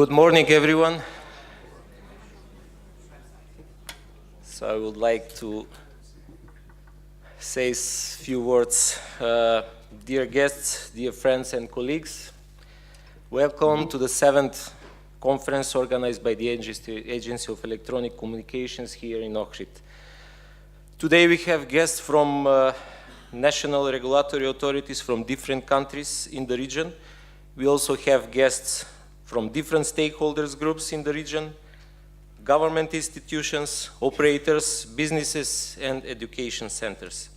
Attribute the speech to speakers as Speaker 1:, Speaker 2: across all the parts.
Speaker 1: Good morning, everyone. So I would like to say a few words. Dear guests, dear friends and colleagues, welcome to the 7th conference organized by the Agency of Electronic Communications here in Ohrid. Today we have guests from national regulatory authorities from different countries in the region. We also have guests from different stakeholders groups in the region, government institutions, operators, businesses, and education centers.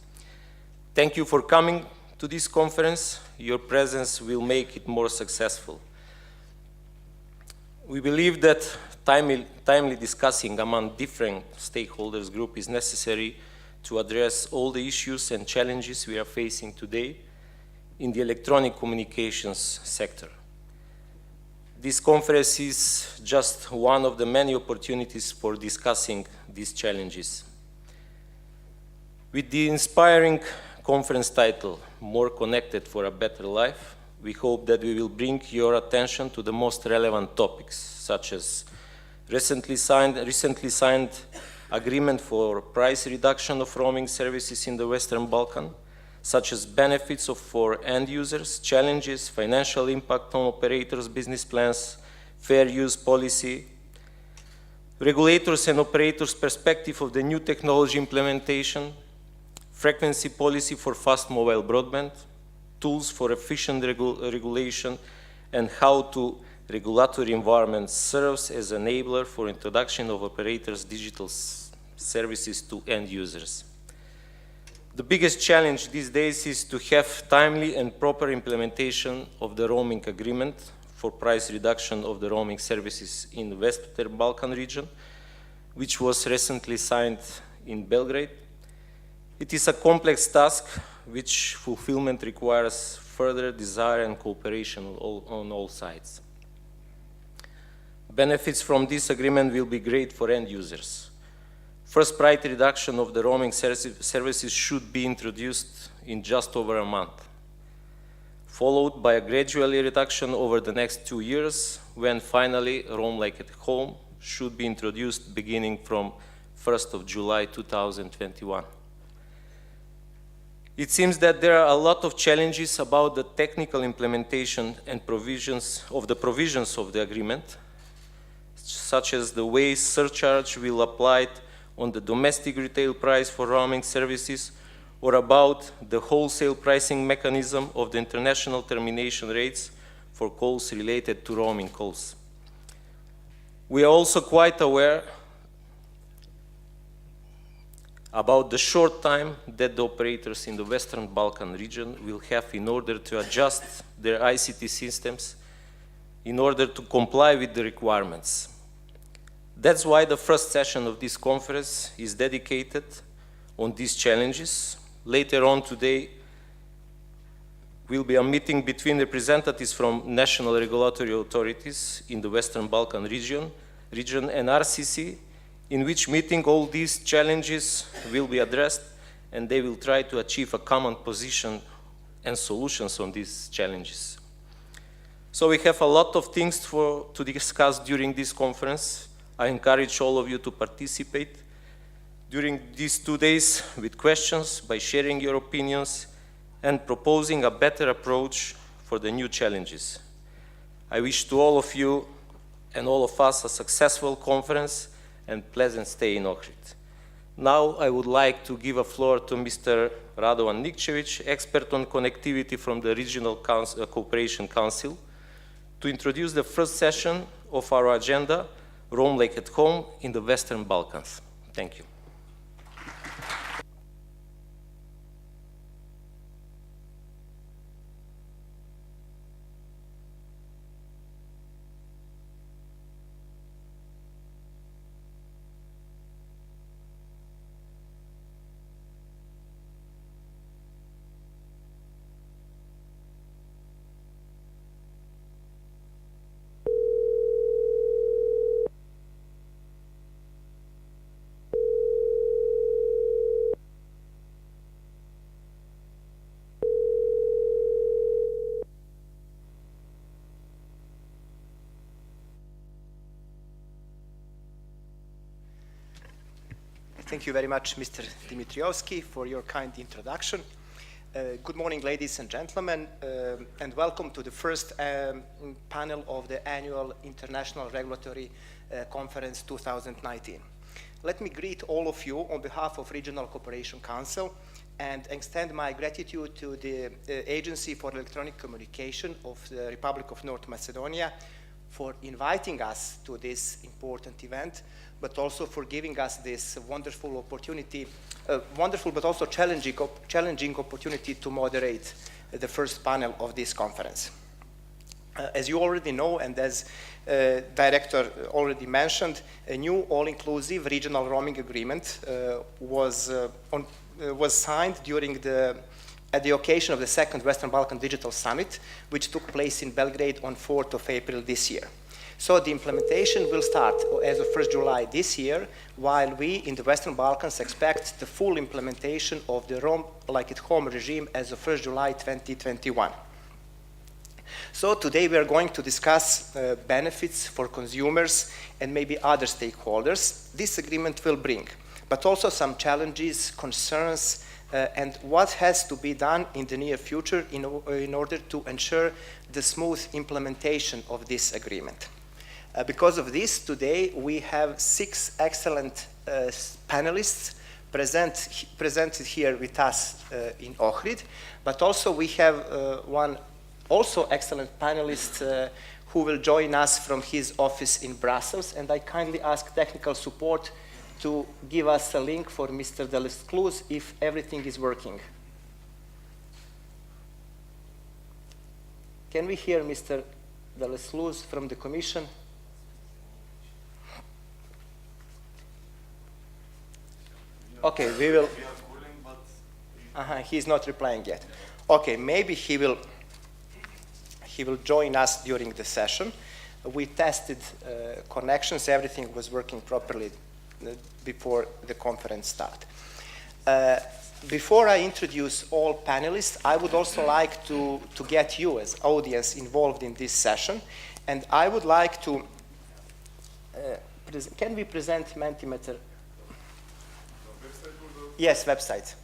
Speaker 1: Thank you for coming to this conference. Your presence will make it more successful. We believe that timely discussing among different stakeholders group is necessary to address all the issues and challenges we are facing today in the electronic communications sector. This conference is just one of the many opportunities for discussing these challenges. With the inspiring conference title, More Connected for a Better Life, we hope that we will bring your attention to the most relevant topics, such as recently signed agreement for price reduction of roaming services in the Western Balkans, such as benefits for end users, challenges, financial impact on operators' business plans, fair use policy, regulators and operators' perspective of the new technology implementation, frequency policy for fast mobile broadband, tools for efficient regulation, and how the regulatory environment serves as an enabler for introduction of operators' digital services to end users. The biggest challenge these days is to have timely and proper implementation of the roaming agreement for price reduction of the roaming services in the Western Balkan region, which was recently signed in Belgrade. It is a complex task which fulfillment requires further desire and cooperation on all sides. Benefits from this agreement will be great for end users. First price reduction of the roaming services should be introduced in just over a month, followed by a gradual reduction over the next 2 years, when finally Roam Like at Home should be introduced beginning from 1st of July 2021. It seems that there are a lot of challenges about the technical implementation and provisions of the agreement, such as the way surcharge will apply on the domestic retail price for roaming services, or about the wholesale pricing mechanism of the international termination rates for calls related to roaming calls. We are also quite aware about the short time that the operators in the Western Balkan region will have in order to adjust their ICT systems in order to comply with the requirements. That's why the first session of this conference is dedicated on these challenges. Later on today will be a meeting between representatives from national regulatory authorities in the Western Balkan region and RCC, in which meeting all these challenges will be addressed, and they will try to achieve a common position and solutions on these challenges. So we have a lot of things to discuss during this conference. I encourage all of you to participate during these 2 days with questions, by sharing your opinions and proposing a better approach for the new challenges. I wish to all of you and all of us a successful conference and pleasant stay in Ohrid. Now I would like to give a floor to Mr. Radovan Nikčević, expert on connectivity from the Regional Cooperation Council, to introduce the first session of our agenda, Roam Like at Home in the Western Balkans. Thank you.
Speaker 2: Thank you very much, Mr. Dimitrievski, for your kind introduction. Good morning, ladies and gentlemen, and welcome to the first panel of the annual International Regulatory Conference 2019. Let me greet all of you on behalf of Regional Cooperation Council and extend my gratitude to the Agency for Electronic Communication of the Republic of North Macedonia for inviting us to this important event, but also for giving us this wonderful opportunity, wonderful but also challenging opportunity to moderate the first panel of this conference. As you already know, and as Director already mentioned, a new all-inclusive regional roaming agreement was signed at the occasion of the second Western Balkan Digital Summit, which took place in Belgrade on 4th of April this year. So the implementation will start as of 1st July this year, while we in the Western Balkans expect the full implementation of the Roam Like at Home regime as of 1st July 2021. So today we are going to discuss benefits for consumers and maybe other stakeholders this agreement will bring, but also some challenges, concerns, and what has to be done in the near future in order to ensure the smooth implementation of this agreement. Because of this, today we have 6 excellent panelists presented here with us in Ohrid, but also we have one also excellent panelist who will join us from his office in Brussels, and I kindly ask technical support to give us a link for Mr. Delescluze if everything is working. Can we hear Mr. Delescluze from the Commission? Okay, we will. He's not replying yet. Okay, maybe he will join us during the session. We tested connections, everything was working properly before the conference started. Before I introduce all panelists, I would also like to get you as audience involved in this session, and I would like to, can we present Mentimeter? Yes, website.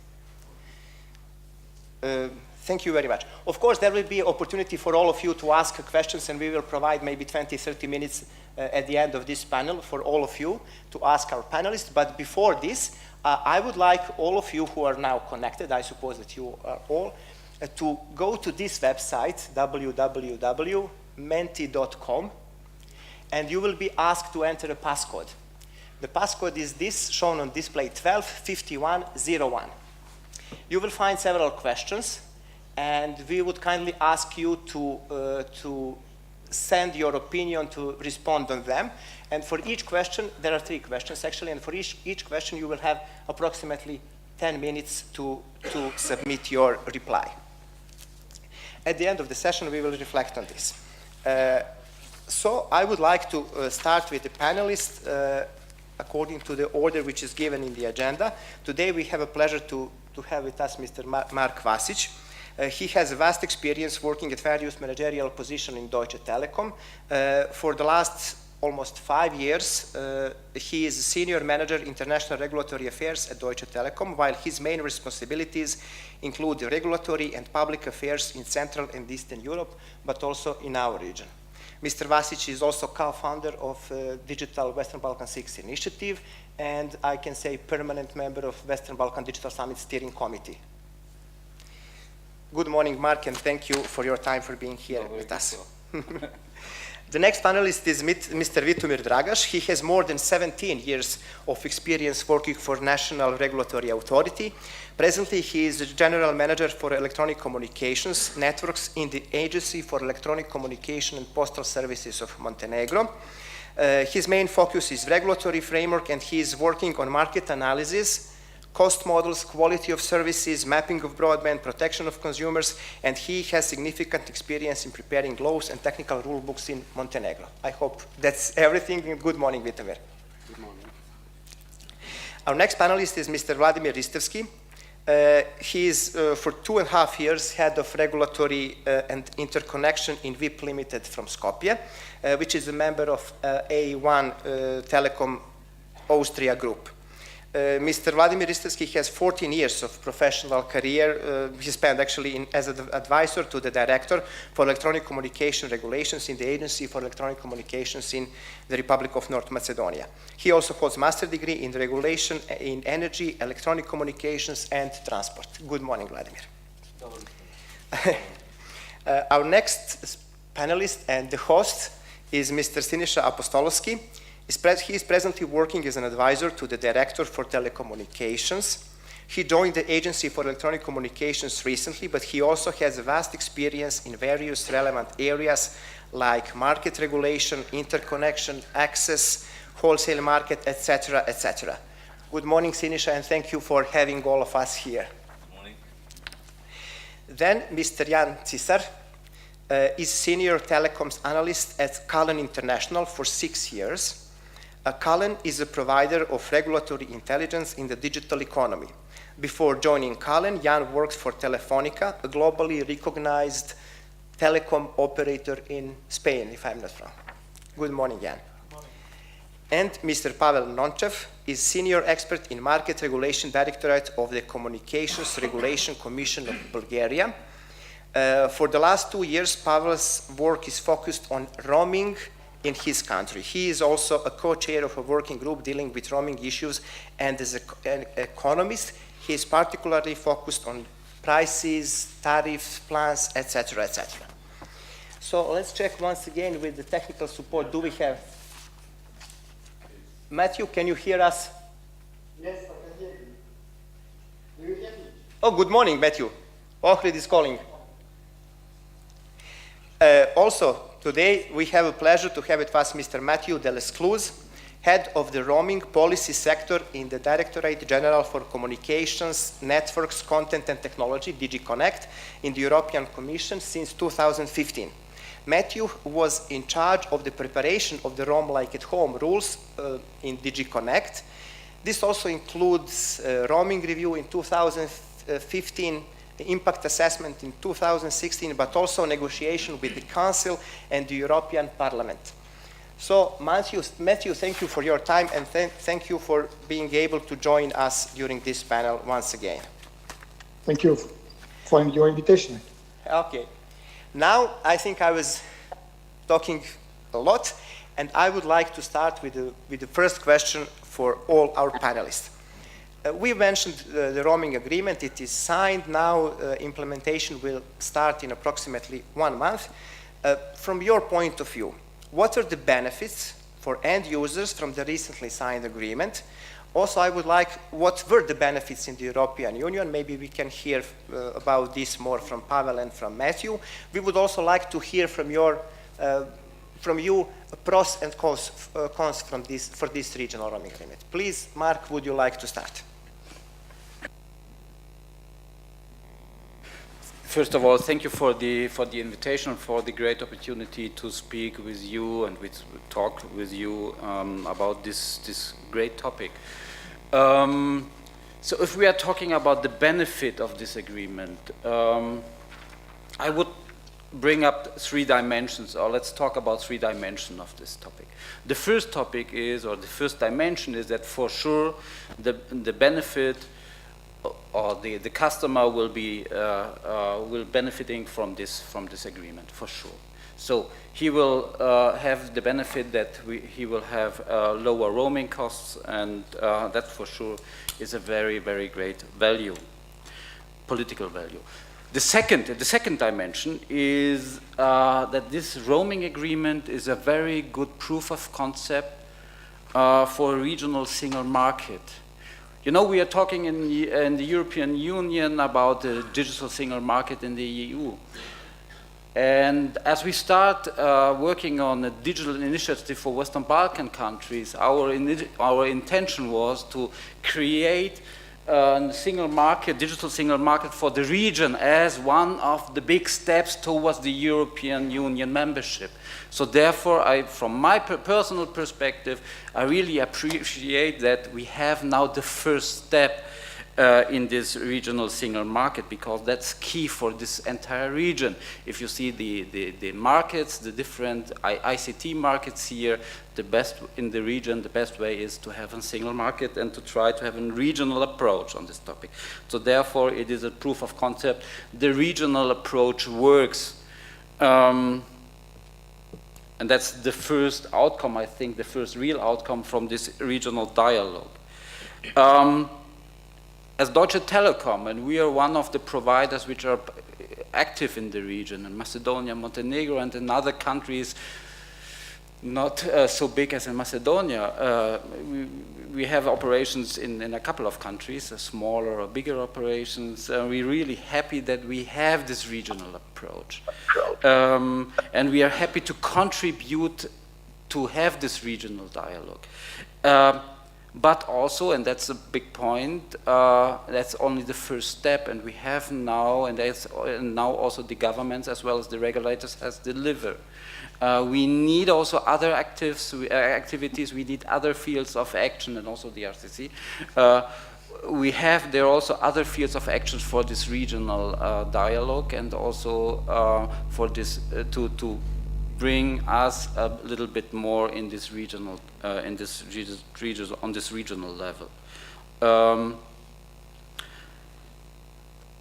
Speaker 2: Thank you very much. Of course, there will be opportunity for all of you to ask questions, and we will provide maybe 20-30 minutes at the end of this panel for all of you to ask our panelists. But before this, I would like all of you who are now connected, I suppose that you are all, to go to this website, www.menti.com, and you will be asked to enter a passcode. The passcode is this, shown on display, 125101. You will find several questions, and we would kindly ask you to send your opinion to respond on them. And for each question, there are 3 questions actually, and for each question you will have approximately 10 minutes to submit your reply. At the end of the session, we will reflect on this. So I would like to start with the panelists according to the order which is given in the agenda. Today we have a pleasure to have with us Mr. Mark Vasic. He has a vast experience working at various managerial positions in Deutsche Telekom. For the last almost 5 years, he is a senior manager international regulatory affairs at Deutsche Telekom, while his main responsibilities include regulatory and public affairs in Central and Eastern Europe, but also in our region. Mr. Vasic is also co-founder of Digital Western Balkan 6 initiative, and I can say permanent member of Western Balkan Digital Summit Steering Committee. Good morning, Mark, and thank you for your time for being here with us. The next panelist is Mr. Vitomir Dragaš. He has more than 17 years of experience working for National Regulatory Authority. Presently, he is the General Manager for Electronic Communications Networks in the Agency for Electronic Communication and Postal Services of Montenegro. His main focus is regulatory framework, and he is working on market analysis, cost models, quality of services, mapping of broadband, protection of consumers, and he has significant experience in preparing laws and technical rule books in Montenegro. I hope that's everything. Good morning, Vitomir.
Speaker 3: Good morning.
Speaker 2: Our next panelist is Mr. Vladimir Ristevski. He is, for 2.5 years, head of regulatory and interconnection in VIP Limited from Skopje, which is a member of A1 Telecom Austria Group. Mr. Vladimir Istevsky has 14 years of professional career. He spent actually as an advisor to the Director for Electronic Communication Regulations in the Agency for Electronic Communications in the Republic of North Macedonia. He also holds a master's degree in regulation in energy, electronic communications, and transport. Good morning, Vladimir. Our next panelist and the host is Mr. Siniša Apostolovski. He is presently working as an advisor to the Director for Telecommunications. He joined the Agency for Electronic Communications recently, but he also has a vast experience in various relevant areas like market regulation, interconnection, access, wholesale market, etc., etc. Good morning, Siniša, and thank you for having all of us here.
Speaker 3: Good morning.
Speaker 2: Then Mr. Jan Cisar is Senior Telecoms Analyst at Cullen International for 6 years. Cullen is a provider of regulatory intelligence in the digital economy. Before joining Cullen, Jan worked for Telefonica, a globally recognized telecom operator in Spain, if I'm not wrong. Good morning, Jan.
Speaker 4: Good morning.
Speaker 2: And Mr. Pavel Nonchev is Senior Expert in Market Regulation Directorate of the Communications Regulation Commission of Bulgaria. For the last 2 years, Pavel's work is focused on roaming in his country. He is also a co-chair of a working group dealing with roaming issues, and as an economist, he is particularly focused on prices, tariffs, plans, etc., etc. So let's check once again with the technical support. Do we have Matthew? Can you hear us?
Speaker 4: Yes, I can hear you. Do you hear me?
Speaker 2: Oh, good morning, Matthew. Ohrid is calling. Also, today we have a pleasure to have with us Mr. Matthew Delescluze, Head of the Roaming Policy Sector in the Directorate General for Communications, Networks, Content and Technology, DG Connect, in the European Commission since 2015. Matthew was in charge of the preparation of the Roam Like at Home rules in DG Connect. This also includes roaming review in 2015, impact assessment in 2016, but also negotiation with the Council and the European Parliament. So Matthew, thank you for your time, and thank you for being able to join us during this panel once again.
Speaker 4: Thank you for your invitation.
Speaker 2: Okay. Now, I think I was talking a lot, and I would like to start with the first question for all our panelists. We mentioned the roaming agreement. It is signed now. Implementation will start in approximately 1 month. From your point of view, what are the benefits for end users from the recently signed agreement? Also, I would like, what were the benefits in the European Union? Maybe we can hear about this more from Pavel and from Matthew. We would also like to hear from you pros and cons for this regional roaming agreement. Please, Mark, would you like to start?
Speaker 3: First of all, thank you for the invitation, for the great opportunity to speak with you and talk with you about this great topic. So if we are talking about the benefit of this agreement, I would bring up 3 dimensions, or let's talk about 3 dimensions of this topic. The first topic is, or the first dimension is that for sure the benefit or the customer will be benefiting from this agreement for sure. So he will have the benefit that he will have lower roaming costs, and that for sure is a very, very great value, political value. The second dimension is that this roaming agreement is a very good proof of concept for a regional single market. You know, we are talking in the European Union about the digital single market in the EU. And as we start working on a digital initiative for Western Balkan countries, our intention was to create a single market, digital single market for the region as one of the big steps towards the European Union membership. So therefore, from my personal perspective, I really appreciate that we have now the first step in this regional single market, because that's key for this entire region. If you see the markets, the different ICT markets here, the best in the region, the best way is to have a single market and to try to have a regional approach on this topic. So therefore, it is a proof of concept. The regional approach works. And that's the first outcome, I think, the first real outcome from this regional dialogue. As Deutsche Telekom, and we are one of the providers which are active in the region, in Macedonia, Montenegro, and in other countries, not so big as in Macedonia. We have operations in a couple of countries, smaller or bigger operations. We're really happy that we have this regional approach. And we are happy to contribute to have this regional dialogue. But also, and that's a big point, that's only the first step, and we have now, and now also the governments as well as the regulators has delivered. We need also other activities, we need other fields of action, and also the RCC. We have there also other fields of action for this regional dialogue, and also for this to bring us a little bit more in this regional on this regional level.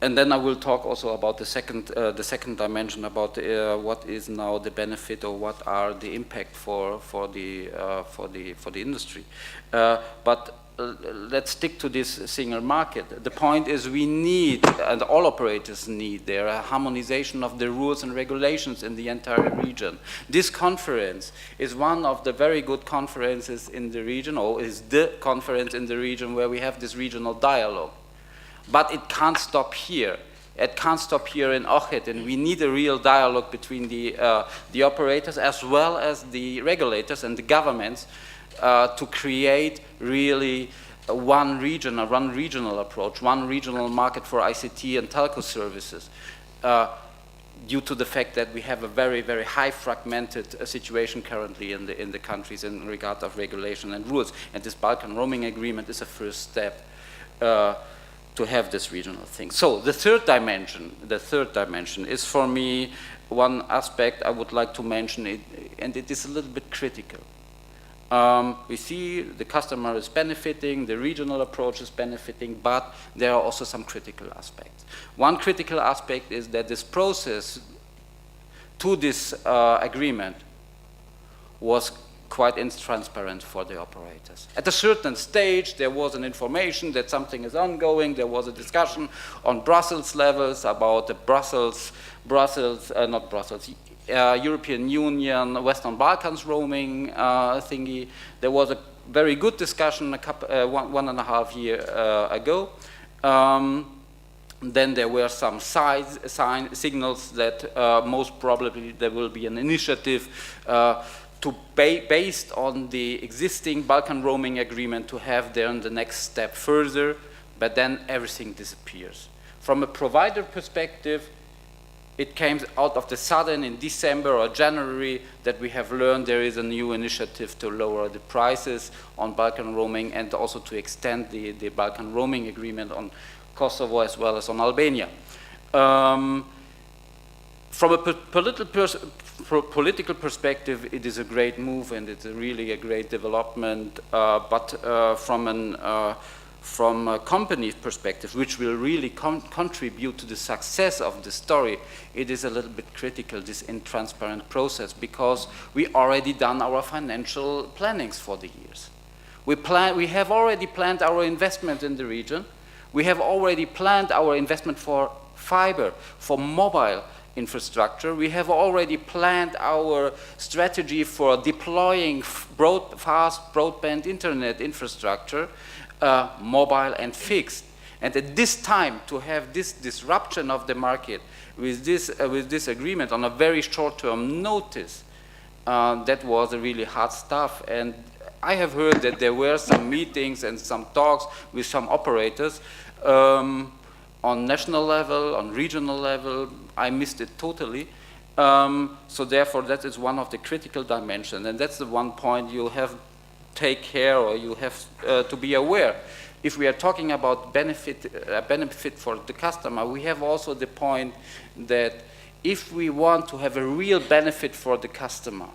Speaker 3: And then I will talk also about the second dimension, about what is now the benefit, or what are the impact for the industry. But let's stick to this single market. The point is, we need, and all operators need, there a harmonization of the rules and regulations in the entire region. This conference is one of the very good conferences in the region, or is the conference in the region where we have this regional dialogue. But it can't stop here. It can't stop here in Ohrid, and we need a real dialogue between the operators as well as the regulators and the governments to create really one regional approach, one regional market for ICT and telco services, due to the fact that we have a very, very high fragmented situation currently in the countries in regard of regulation and rules. And this Balkan roaming agreement is a first step to have this regional thing. So the third dimension is, for me, one aspect I would like to mention, and it is a little bit critical. We see the customer is benefiting, the regional approach is benefiting, but there are also some critical aspects. One critical aspect is that this process to this agreement was quite intransparent for the operators. At a certain stage, there was an information that something is ongoing. There was a discussion on Brussels levels about the European Union, Western Balkans roaming thingy. There was a very good discussion one and a half years ago. Then there were some signals that most probably there will be an initiative based on the existing Balkan roaming agreement to have then the next step further, but then everything disappears. From a provider perspective, it came out of the sudden in December or January that we have learned there is a new initiative to lower the prices on Balkan roaming, and also to extend the Balkan roaming agreement on Kosovo as well as on Albania. From a political perspective, it is a great move, and it's really a great development. But from a company perspective, which will really contribute to the success of the story, it is a little bit critical, this intransparent process, because we already done our financial plannings for the years. We have already planned our investment in the region. We have already planned our investment for fiber, for mobile infrastructure. We have already planned our strategy for deploying fast broadband internet infrastructure, mobile and fixed. And at this time, to have this disruption of the market with this agreement on a very short-term notice, that was a really hard stuff. And I have heard that there were some meetings and some talks with some operators on national level, on regional level. I missed it totally. So therefore, that is one of the critical dimensions, and that's the one point you have to take care, or you have to be aware. if we are talking about benefit for the customer, we have also the point that if we want to have a real benefit for the customer,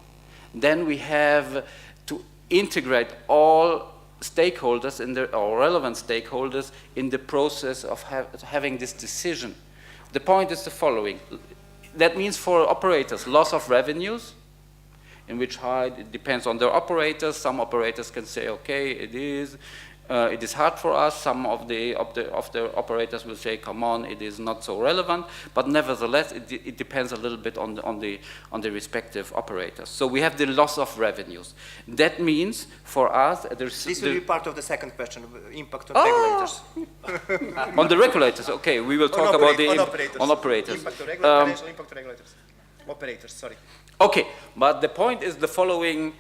Speaker 3: then we have to integrate all stakeholders or relevant stakeholders in the process of having this decision. The point is the following. That means for operators, loss of revenues, in which it depends on their operators. Some operators can say, okay, it is hard for us. Some of the operators will say, come on, it is not so relevant. But nevertheless, it depends a little bit on the respective operators. So we have the loss of revenues. That means for us,
Speaker 2: this will be part of the second question, impact on regulators.
Speaker 3: On the regulators, okay, we will talk about the operators.
Speaker 2: Impact on financial impact on regulators. Operators, sorry.
Speaker 3: Okay, but the point is the following.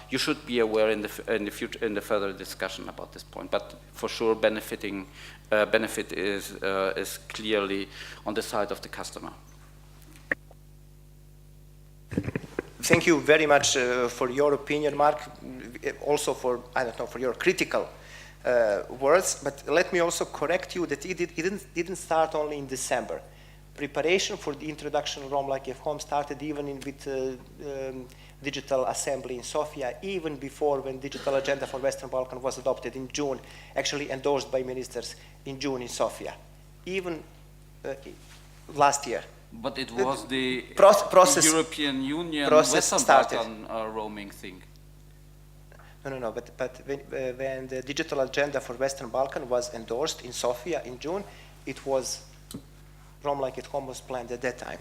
Speaker 3: You should be aware in the further discussion about this point. But for sure, benefit is clearly on the side of the customer.
Speaker 2: Thank you very much for your opinion, Mark. Also for for your critical words. But let me also correct you that it didn't start only in December. Preparation for the introduction of Rome like a home started even with digital assembly in Sofia, even before when digital agenda for Western Balkan was adopted in June, actually endorsed by ministers in June in Sofia, even last year.
Speaker 3: But it was the European Union
Speaker 2: Western
Speaker 3: Balkan roaming thing.
Speaker 2: No, but when the digital agenda for Western Balkan was endorsed in Sofia in June, it was Rome like at home was planned at that time.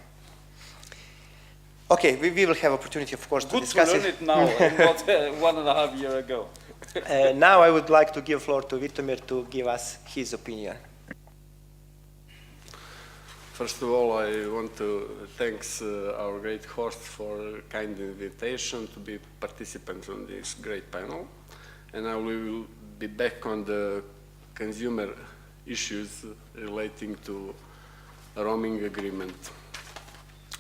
Speaker 2: Okay, we will have opportunity, of course, to discuss it.
Speaker 3: Good to learn it now, and not 1.5 years ago.
Speaker 2: Now I would like to give floor to Vitomir to give us his opinion.
Speaker 5: First of all, I want to thank our great host for kind invitation to be participants on this great panel. And I will be back on the consumer issues relating to roaming agreement.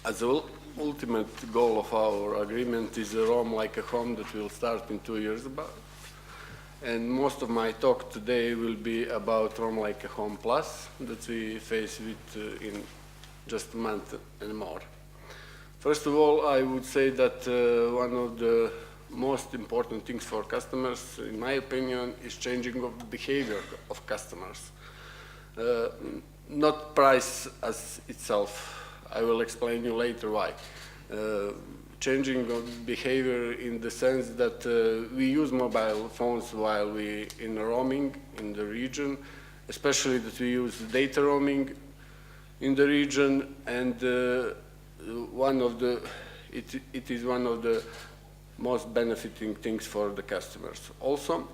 Speaker 5: As the ultimate goal of our agreement is a Roam like a home that will start in 2 years about. And most of my talk today will be about Roam like a home plus that we face with in just a month and more. First of all, I would say that one of the most important things for customers, in my opinion, is changing of behavior of customers. Not price as itself. I will explain you later why. Changing of behavior in the sense that we use mobile phones while we in roaming in the region, especially that we use data roaming in the region, and it is one of the most benefiting things for the customers. Also,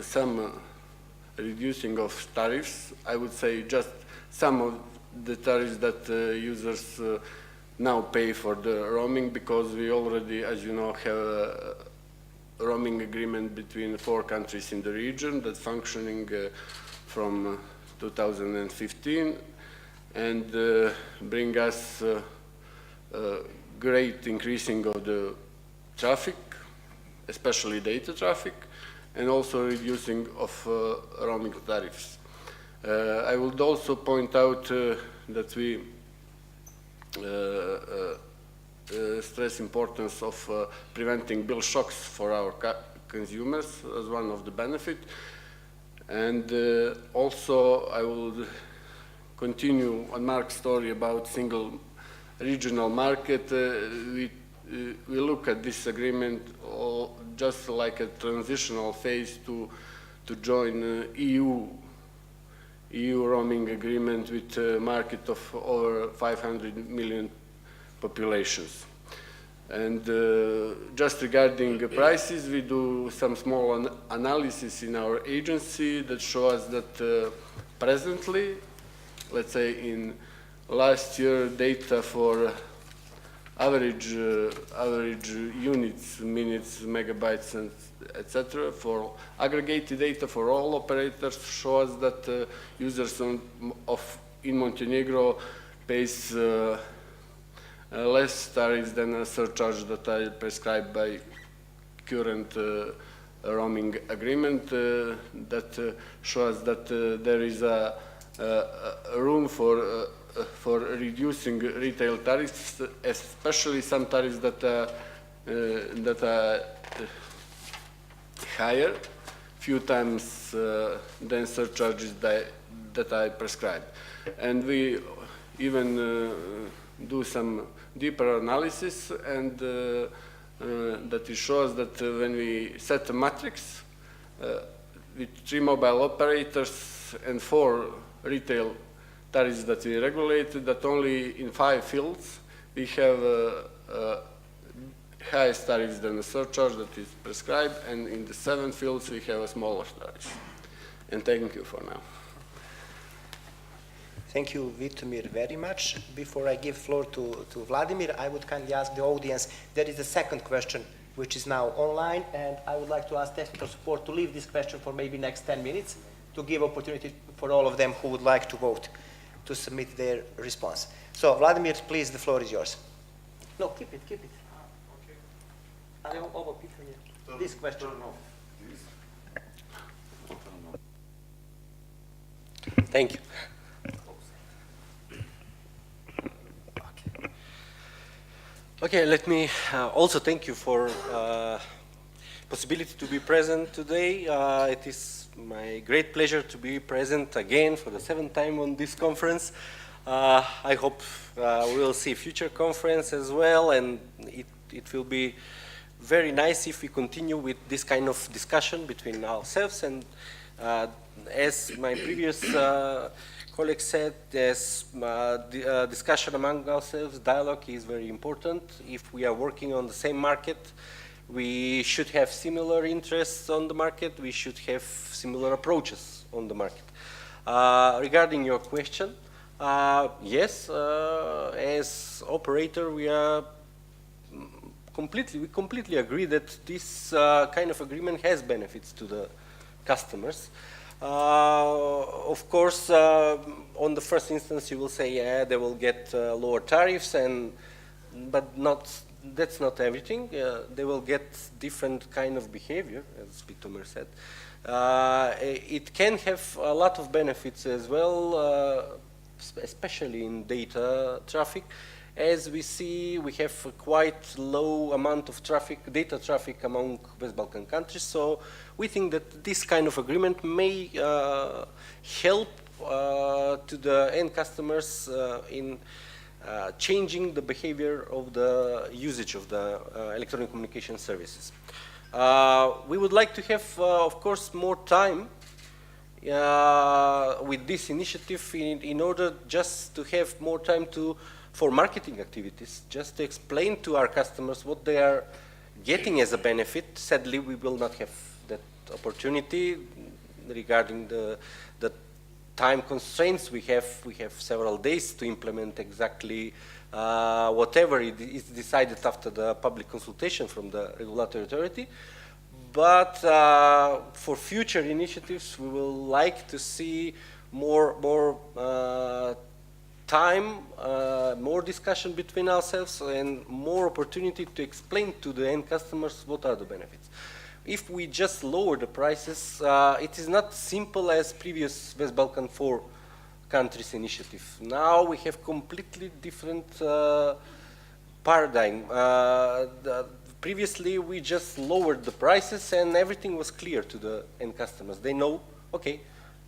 Speaker 5: some reducing of tariffs. I would say just some of the tariffs that users now pay for the roaming, because we already, as you know, have a roaming agreement between 4 countries in the region that's functioning from 2015 and bring us great increasing of the traffic, especially data traffic, and also reducing of roaming tariffs. I would also point out that we stress importance of preventing bill shocks for our consumers as one of the benefits. And also I will continue on Mark's story about single regional market. We look at this agreement just like a transitional phase to join EU roaming agreement with a market of over 500 million populations. And just regarding prices, we do some small analysis in our agency that shows that presently, let's say in last year data for average units, minutes, megabytes, and etc. for aggregated data for all operators shows that users in Montenegro pays less tariffs than a surcharge that are prescribed by current roaming agreement that shows that there is a room for reducing retail tariffs, especially some tariffs that are higher, few times than surcharges that I prescribed. And we even do some deeper analysis, and that it shows that when we set a matrix with 3 mobile operators and 4 retail tariffs that we regulated, that only in 5 fields we have highest tariffs than the surcharge that is prescribed, and in the 7 fields we have a smaller tariff. And thank you for now.
Speaker 2: Thank you, Vitomir, very much. Before I give floor to Vladimir, I would kindly ask the audience, there is a second question which is now online, and I would like to ask technical support to leave this question for maybe next 10 minutes to give opportunity for all of them who would like to vote to submit their response. So, Vladimir, please, the floor is yours. No, keep it, keep it. Okay. This question.
Speaker 6: Thank you. Okay, let me also thank you for possibility to be present today. It is my great pleasure to be present again for the 7th time on this conference. I hope we will see future conference as well, and it will be very nice if we continue with this kind of discussion between ourselves. And as my previous colleague said, yes, discussion among ourselves, dialogue is very important. If we are working on the same market, we should have similar interests on the market. We should have similar approaches on the market. Regarding your question, yes, as operator, we completely agree that this kind of agreement has benefits to the customers. Of course, on the first instance, you will say, yeah, they will get lower tariffs, but that's not everything. They will get different kind of behavior, as Vitomir said. It can have a lot of benefits as well, especially in data traffic. As we see, we have a quite low amount of traffic, data traffic among West Balkan countries. So we think that this kind of agreement may help to the end customers in changing the behavior of the usage of the electronic communication services. We would like to have, of course, more time with this initiative in order just to have more time for marketing activities, just to explain to our customers what they are getting as a benefit. Sadly, we will not have that opportunity regarding the time constraints we have. We have several days to implement exactly whatever is decided after the public consultation from the regulatory authority. But for future initiatives, we will like to see more time, more discussion between ourselves, and more opportunity to explain to the end customers what are the benefits. If we just lower the prices, it is not simple as previous West Balkan 4 countries initiative. Now we have completely different paradigm. Previously, we just lowered the prices and everything was clear to the end customers. They know, okay,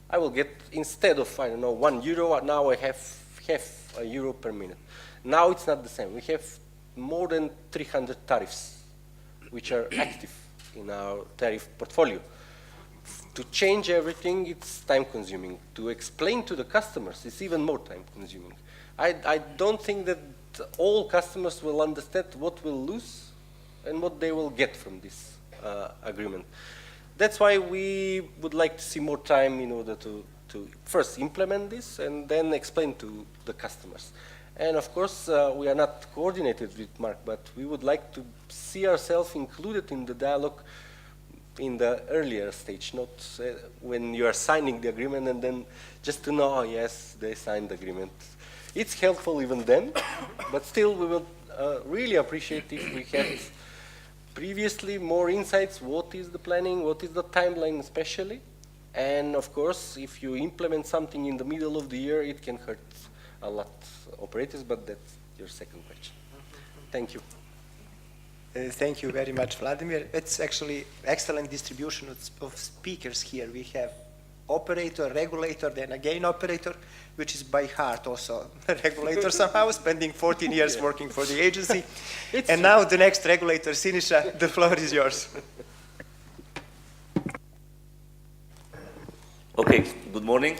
Speaker 6: I will get, instead of, I don't know, €1, now I have half a euro per minute. Now it's not the same. We have more than 300 tariffs which are active in our tariff portfolio. To change everything, it's time consuming. To explain to the customers, it's even more time consuming. I don't think that all customers will understand what will lose and what they will get from this agreement. That's why we would like to see more time in order to first implement this and then explain to the customers. And of course, we are not coordinated with Mark, but we would like to see ourselves included in the dialogue in the earlier stage, not when you are signing the agreement and then just to know, oh yes, they signed the agreement. It's helpful even then, but still we will really appreciate if we had previously, more insights, what is the planning, what is the timeline especially, and of course, if you implement something in the middle of the year, it can hurt a lot operators, but that's your second question. Thank you.
Speaker 2: Thank you very much, Vladimir. It's actually excellent distribution of speakers here. We have operator, regulator, then again operator, which is by heart also a regulator somehow, spending 14 years working for the agency. And now the next regulator, Sinisha, the floor is yours.
Speaker 7: Okay, good morning.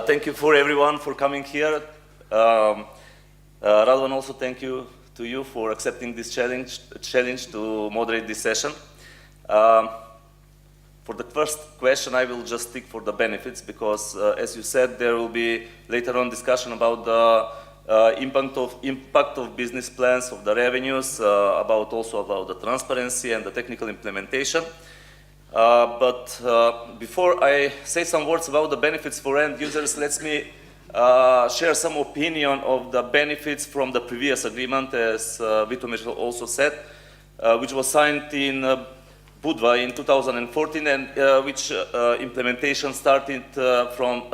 Speaker 7: Thank you for everyone for coming here. Radovan, also thank you to you for accepting this challenge to moderate this session. For the first question, I will just stick for the benefits because, as you said, there will be later on discussion about the impact of business plans, of the revenues, also about the transparency and the technical implementation. But before I say some words about the benefits for end users, let me share some opinion of the benefits from the previous agreement, as Vitomir also said, which was signed in Budva in 2014 and which implementation started from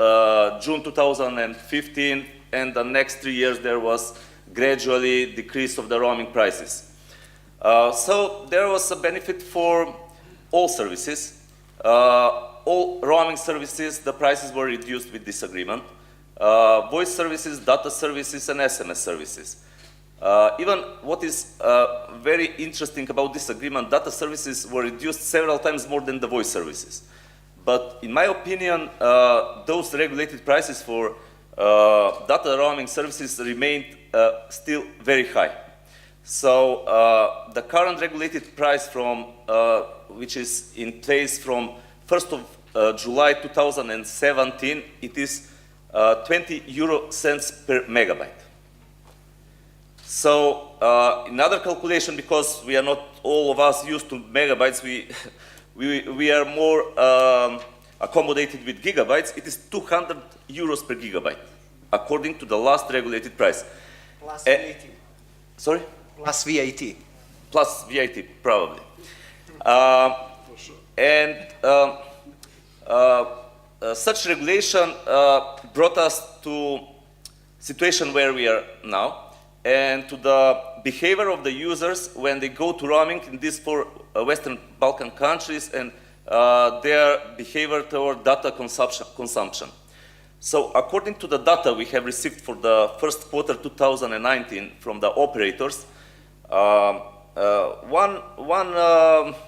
Speaker 7: June 2015, and the next 3 years there was gradually decrease of the roaming prices. So there was a benefit for all services. All roaming services, the prices were reduced with this agreement. Voice services, data services, and SMS services. Even what is very interesting about this agreement, data services were reduced several times more than the voice services. But in my opinion, those regulated prices for data roaming services remained still very high. So the current regulated price from, which is in place from 1st of July 2017, it is 20 euro cents per megabyte. So another calculation, because we are not all of us used to megabytes, we are more accommodated with gigabytes. It is 200 euros per gigabyte, according to the last regulated price.
Speaker 2: Plus VAT.
Speaker 7: Sorry?
Speaker 2: Plus VAT.
Speaker 7: Plus VAT, probably. Such regulation brought us to situation where we are now, and to the behavior of the users when they go to roaming in these 4 Western Balkan countries, and their behavior toward data consumption. So according to the data we have received for the first quarter 2019 from the operators, one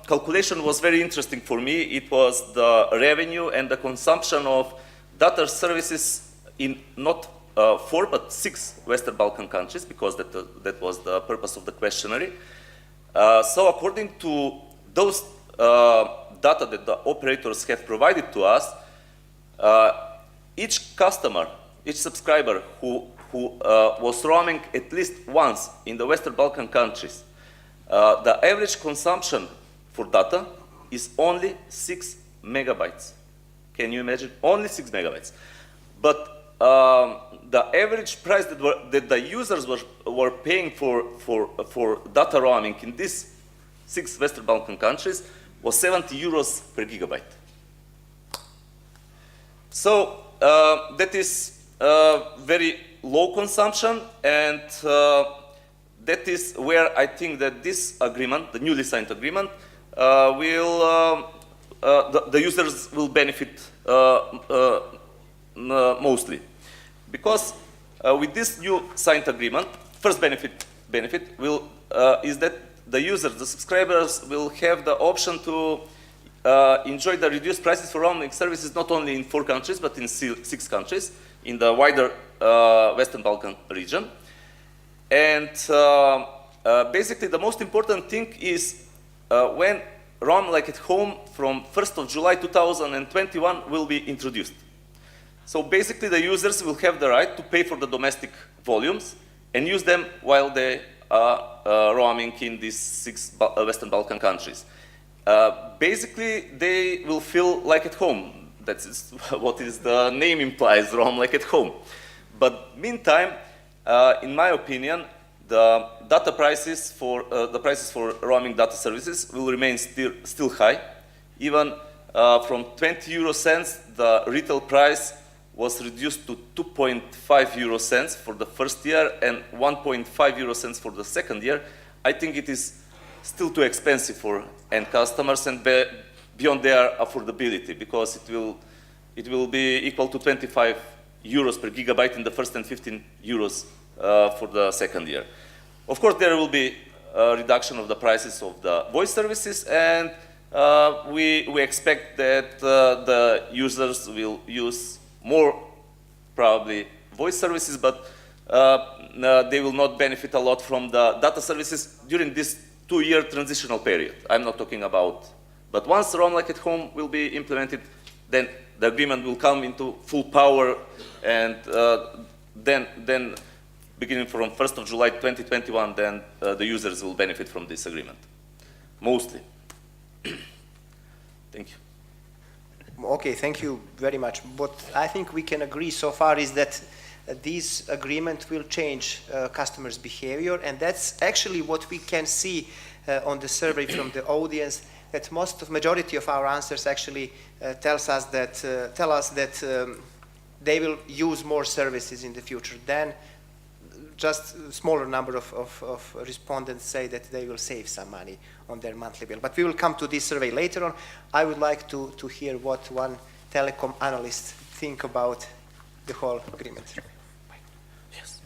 Speaker 7: calculation was very interesting for me. It was the revenue and the consumption of data services in not 4 but 6 Western Balkan countries, because that was the purpose of the questionnaire. So according to those data that the operators have provided to us, each customer, each subscriber who was roaming at least once in the Western Balkan countries, the average consumption for data is only 6 megabytes. Can you imagine? Only 6 megabytes. But the average price that the users were paying for data roaming in these 6 Western Balkan countries was 70 euros per gigabyte. So that is very low consumption, and that is where I think that this agreement, the newly signed agreement, the users will benefit mostly. Because with this new signed agreement, first benefit is that the users, the subscribers, will have the option to enjoy the reduced prices for roaming services not only in 4 countries but in 6 countries in the wider Western Balkan region. And basically the most important thing is when Roam Like at Home from 1st of July 2021 will be introduced. So basically the users will have the right to pay for the domestic volumes and use them while they are roaming in these 6 Western Balkan countries. Basically they will feel like at home. That's what is the name implies, Roam Like at Home. But meantime, in my opinion, the data prices for roaming data services will remain still high. Even from 20 euro cents, the retail price was reduced to 2.5 euro cents for the first year and 1.5 euro cents for the second year. I think it is still too expensive for end customers and beyond their affordability, because it will be equal to 25 euros per gigabyte in the first and 15 euros for the second year. Of course, there will be a reduction of the prices of the voice services, and we expect that the users will use more probably voice services, but they will not benefit a lot from the data services during this 2-year transitional period. I'm not talking about, but once Roam Like at Home will be implemented, then the agreement will come into full power, and then beginning from 1st of July 2021, then the users will benefit from this agreement, mostly. Thank you.
Speaker 2: Okay, thank you very much. What I think we can agree so far is that this agreement will change customers' behavior, and that's actually what we can see on the survey from the audience, that majority of our answers actually tell us that they will use more services in the future. Then just a smaller number of respondents say that they will save some money on their monthly bill. But we will come to this survey later on. I would like to hear what one telecom analyst think about the whole agreement.
Speaker 7: Yes.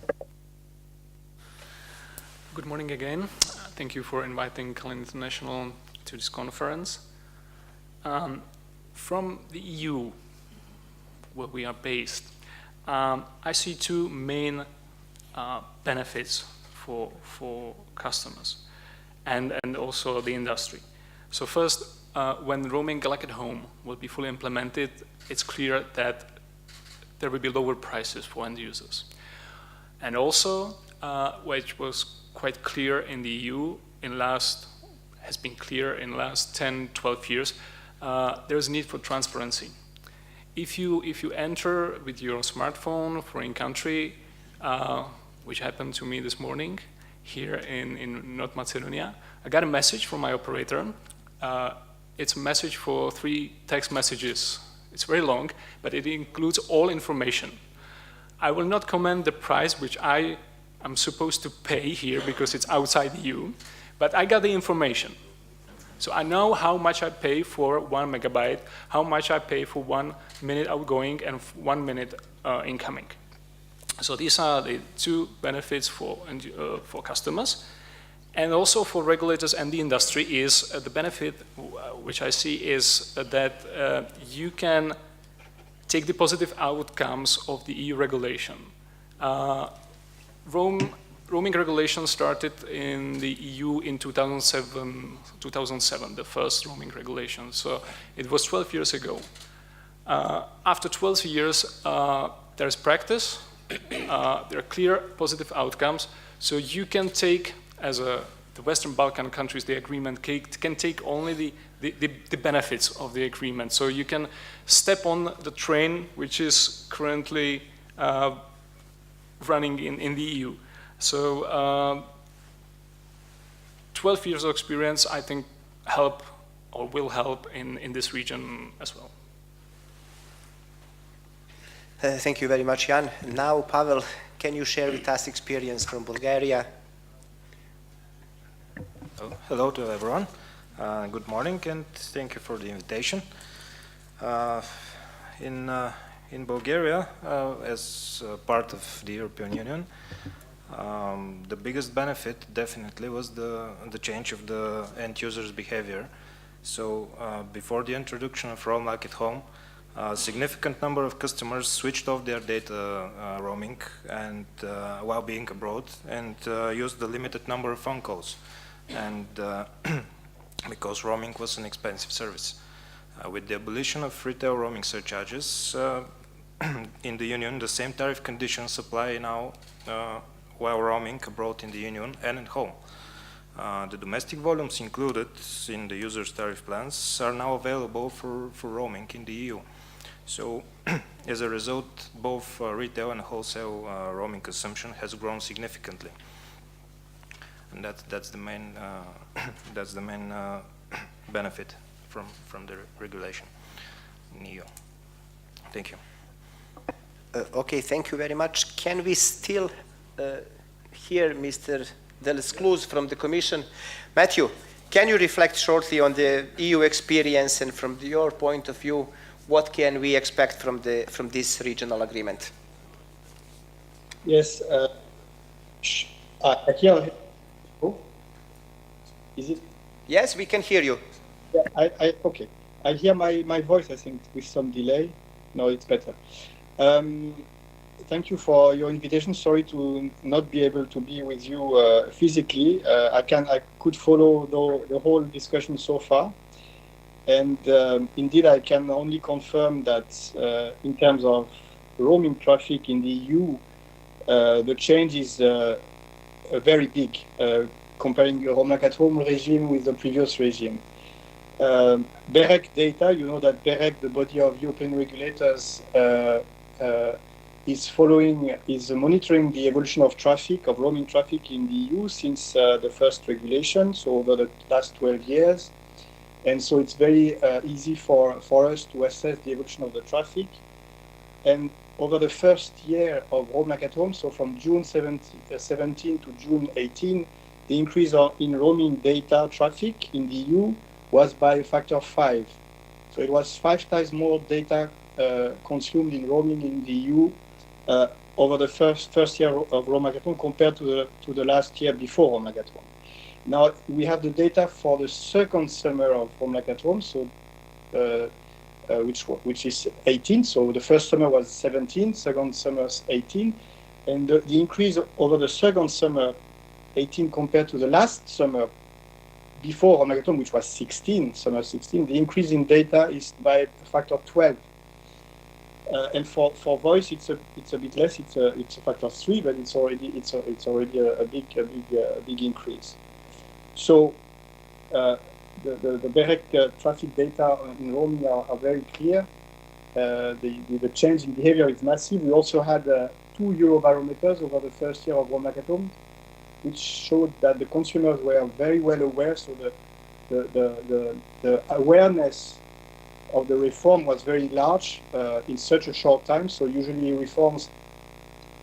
Speaker 8: Good morning again. Thank you for inviting Kalin International to this conference. From the EU, where we are based, I see two main benefits for customers and also the industry. So first, when roaming like at home will be fully implemented, it's clear that there will be lower prices for end users. And also, which was quite clear in the EU has been clear in last 10, 12 years, there's a need for transparency. If you enter with your smartphone foreign country, which happened to me this morning here in North Macedonia, I got a message from my operator. It's a message for 3 text messages. It's very long, but it includes all information. I will not comment the price which I am supposed to pay here because it's outside the EU, but I got the information. So I know how much I pay for 1 megabyte, how much I pay for 1 minute outgoing and 1 minute incoming. So these are the two benefits for customers. And also for regulators and the industry is the benefit which I see is that you can take the positive outcomes of the EU regulation. Roaming regulation started in the EU in 2007, the first roaming regulation. So it was 12 years ago. After 12 years, there's practice. There are clear positive outcomes. So you can take, as the Western Balkan countries, the agreement can take only the benefits of the agreement. So you can step on the train which is currently running in the EU. So 12 years of experience, I think, help or will help in this region as well.
Speaker 2: Thank you very much, Jan. Now, Pavel, can you share with us experience from Bulgaria?
Speaker 9: Hello to everyone. Good morning, and thank you for the invitation. In Bulgaria, as part of the European Union, the biggest benefit definitely was the change of the end user's behavior. So before the introduction of Roam Like at Home, a significant number of customers switched off their data roaming and while being abroad, and used the limited number of phone calls, and because roaming was an expensive service. With the abolition of retail roaming surcharges in the Union, the same tariff conditions apply now while roaming abroad in the Union and at home. The domestic volumes included in the user's tariff plans are now available for roaming in the EU. So, as a result, both retail and wholesale roaming consumption has grown significantly. and that's the main that's the main benefit from the regulation in EU. Thank you.
Speaker 2: Okay, thank you very much. Can we still hear Mr. Delescluze from the Commission? Matthew, can you reflect shortly on the EU experience, and from your point of view, what can we expect from this regional agreement?
Speaker 4: Yes, I hear. Oh, is it?
Speaker 2: Yes, we can hear you.
Speaker 4: Yeah, okay. I hear my voice, I think, with some delay. No, it's better. Thank you for your invitation. Sorry to not be able to be with you physically. I could follow the whole discussion so far. And indeed, I can only confirm that in terms of roaming traffic in the EU, the change is very big comparing the Roam Like at Home regime with the previous regime. BEREC data, you know that BEREC, the body of European regulators, is monitoring the evolution of traffic, of roaming traffic in the EU since the first regulation, so over the last 12 years. And so it's very easy for us to assess the evolution of the traffic. And over the first year of Roam Like at Home, so from June 17 to June 18, the increase in roaming data traffic in the EU was by a factor of 5. So it was 5 times more data consumed in roaming in the EU over the first year of Roam Like at Home compared to the last year before Roam Like at Home. Now we have the data for the second summer of Roam Like at Home, so which is 18. So the first summer was 17, second summer is 18, and the increase over the second summer 18 compared to the last summer before Roam Like at Home, which was 16, summer 16, the increase in data is by a factor of 12. And for voice, it's a bit less. It's a factor of 3, but it's already a big increase. So the BEREC traffic data in roaming are very clear. The change in behavior is massive. We also had 2 Eurobarometers over the first year of Roam Like at Home, which showed that the consumers were very well aware. So the awareness of the reform was very large in such a short time. So usually reforms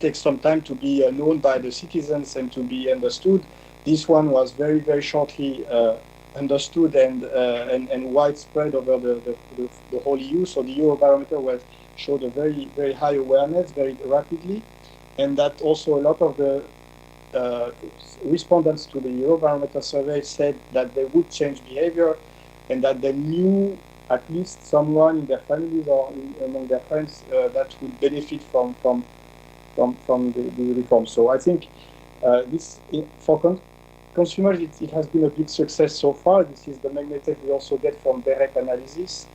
Speaker 4: take some time to be known by the citizens and to be understood. This one was very, very shortly understood and widespread over the whole EU. So the Eurobarometer showed a very, very high awareness very rapidly, and that also a lot of the respondents to the Eurobarometer survey said that they would change behavior and that they knew at least someone in their families or among their friends that would benefit from the reform. So I think for consumers, it has been a big success so far. This is the main message we also get from BEREC analysis,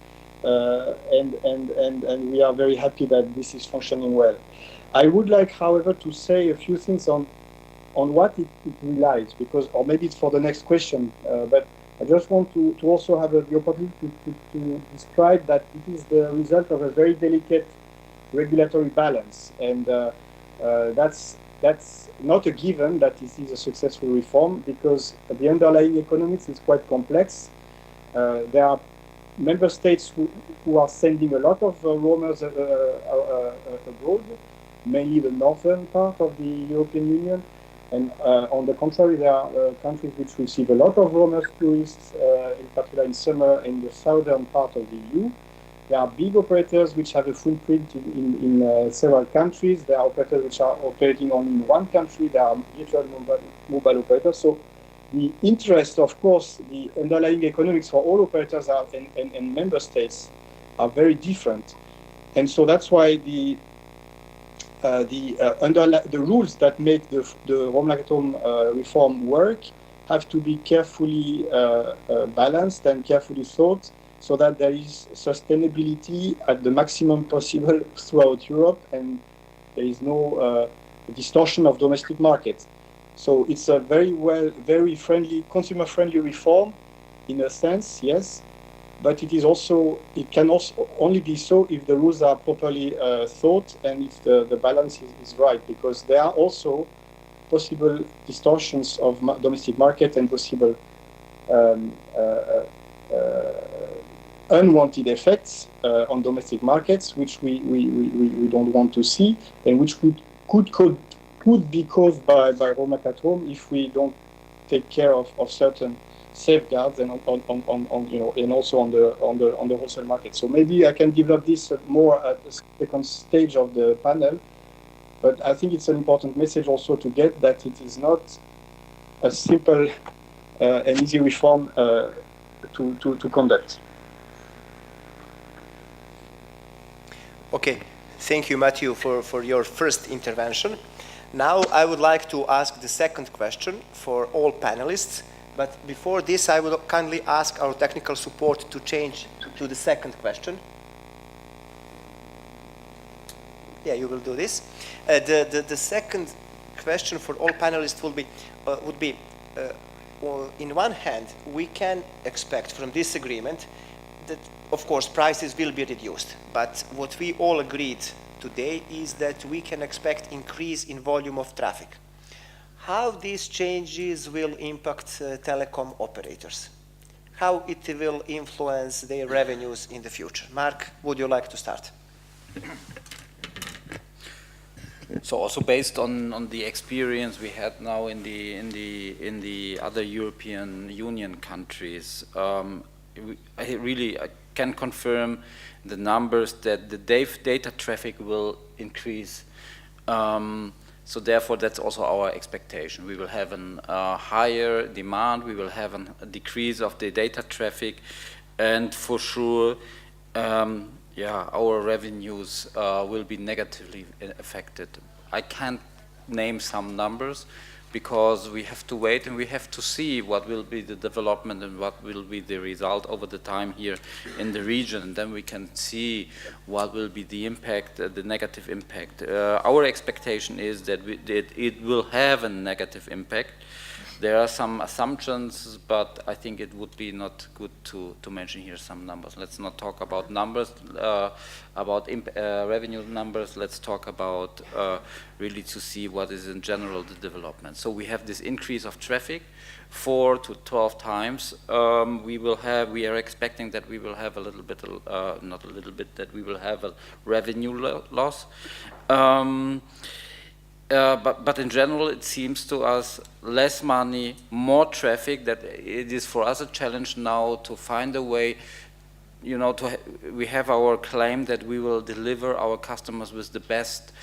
Speaker 4: and we are very happy that this is functioning well. I would like, however, to say a few things on what it relies, or maybe it's for the next question, but I just want to also have the opportunity to describe that it is the result of a very delicate regulatory balance, and that's not a given that this is a successful reform, because the underlying economics is quite complex. There are member states who are sending a lot of roamers abroad, mainly the northern part of the European Union. And on the contrary, there are countries which receive a lot of roamers, tourists, in particular in summer in the southern part of the EU. There are big operators which have a footprint in several countries. There are operators which are operating only in one country. There are virtual mobile operators. So the interest, of course, the underlying economics for all operators and member states are very different. And so that's why the rules that make the Roam Like at Home reform work have to be carefully balanced and carefully thought, so that there is sustainability at the maximum possible throughout Europe, and there is no distortion of domestic markets. So it's a very friendly, consumer-friendly reform, in a sense, yes. But it can also only be so if the rules are properly thought and if the balance is right, because there are also possible distortions of domestic market and possible unwanted effects on domestic markets, which we don't want to see, and which could be caused by Roma at home if we don't take care of certain safeguards and and also on the wholesale market. So maybe I can develop this more at the second stage of the panel. But I think it's an important message also to get that it is not a simple and easy reform to conduct.
Speaker 2: Okay, thank you, Matthew, for your first intervention. Now I would like to ask the second question for all panelists. But before this, I would kindly ask our technical support to change to the second question. Yeah, you will do this. The second question for all panelists would be, in one hand, we can expect from this agreement that, of course, prices will be reduced. But what we all agreed today is that we can expect increase in volume of traffic. How these changes will impact telecom operators? How it will influence their revenues in the future? Mark, would you like to start?
Speaker 3: So also based on the experience we had now in the other European Union countries, I can confirm the numbers that the data traffic will increase. So therefore, that's also our expectation. We will have a higher demand. We will have a decrease of the data traffic, and for sure, our revenues will be negatively affected. I can't name some numbers because we have to wait and we have to see what will be the development and what will be the result over the time here in the region. And then we can see what will be the impact, the negative impact. Our expectation is that it will have a negative impact. There are some assumptions, but I think it would be not good to mention here some numbers. Let's not talk about numbers, revenue numbers. Let's talk about really to see what is in general the development. So we have this increase of traffic, 4 to 12 times. We are expecting that we will have a little bit, not a little bit, that we will have a revenue loss. But in general, it seems to us less money, more traffic, that it is for us a challenge now to find a way, we have our claim that we will deliver our customers with the best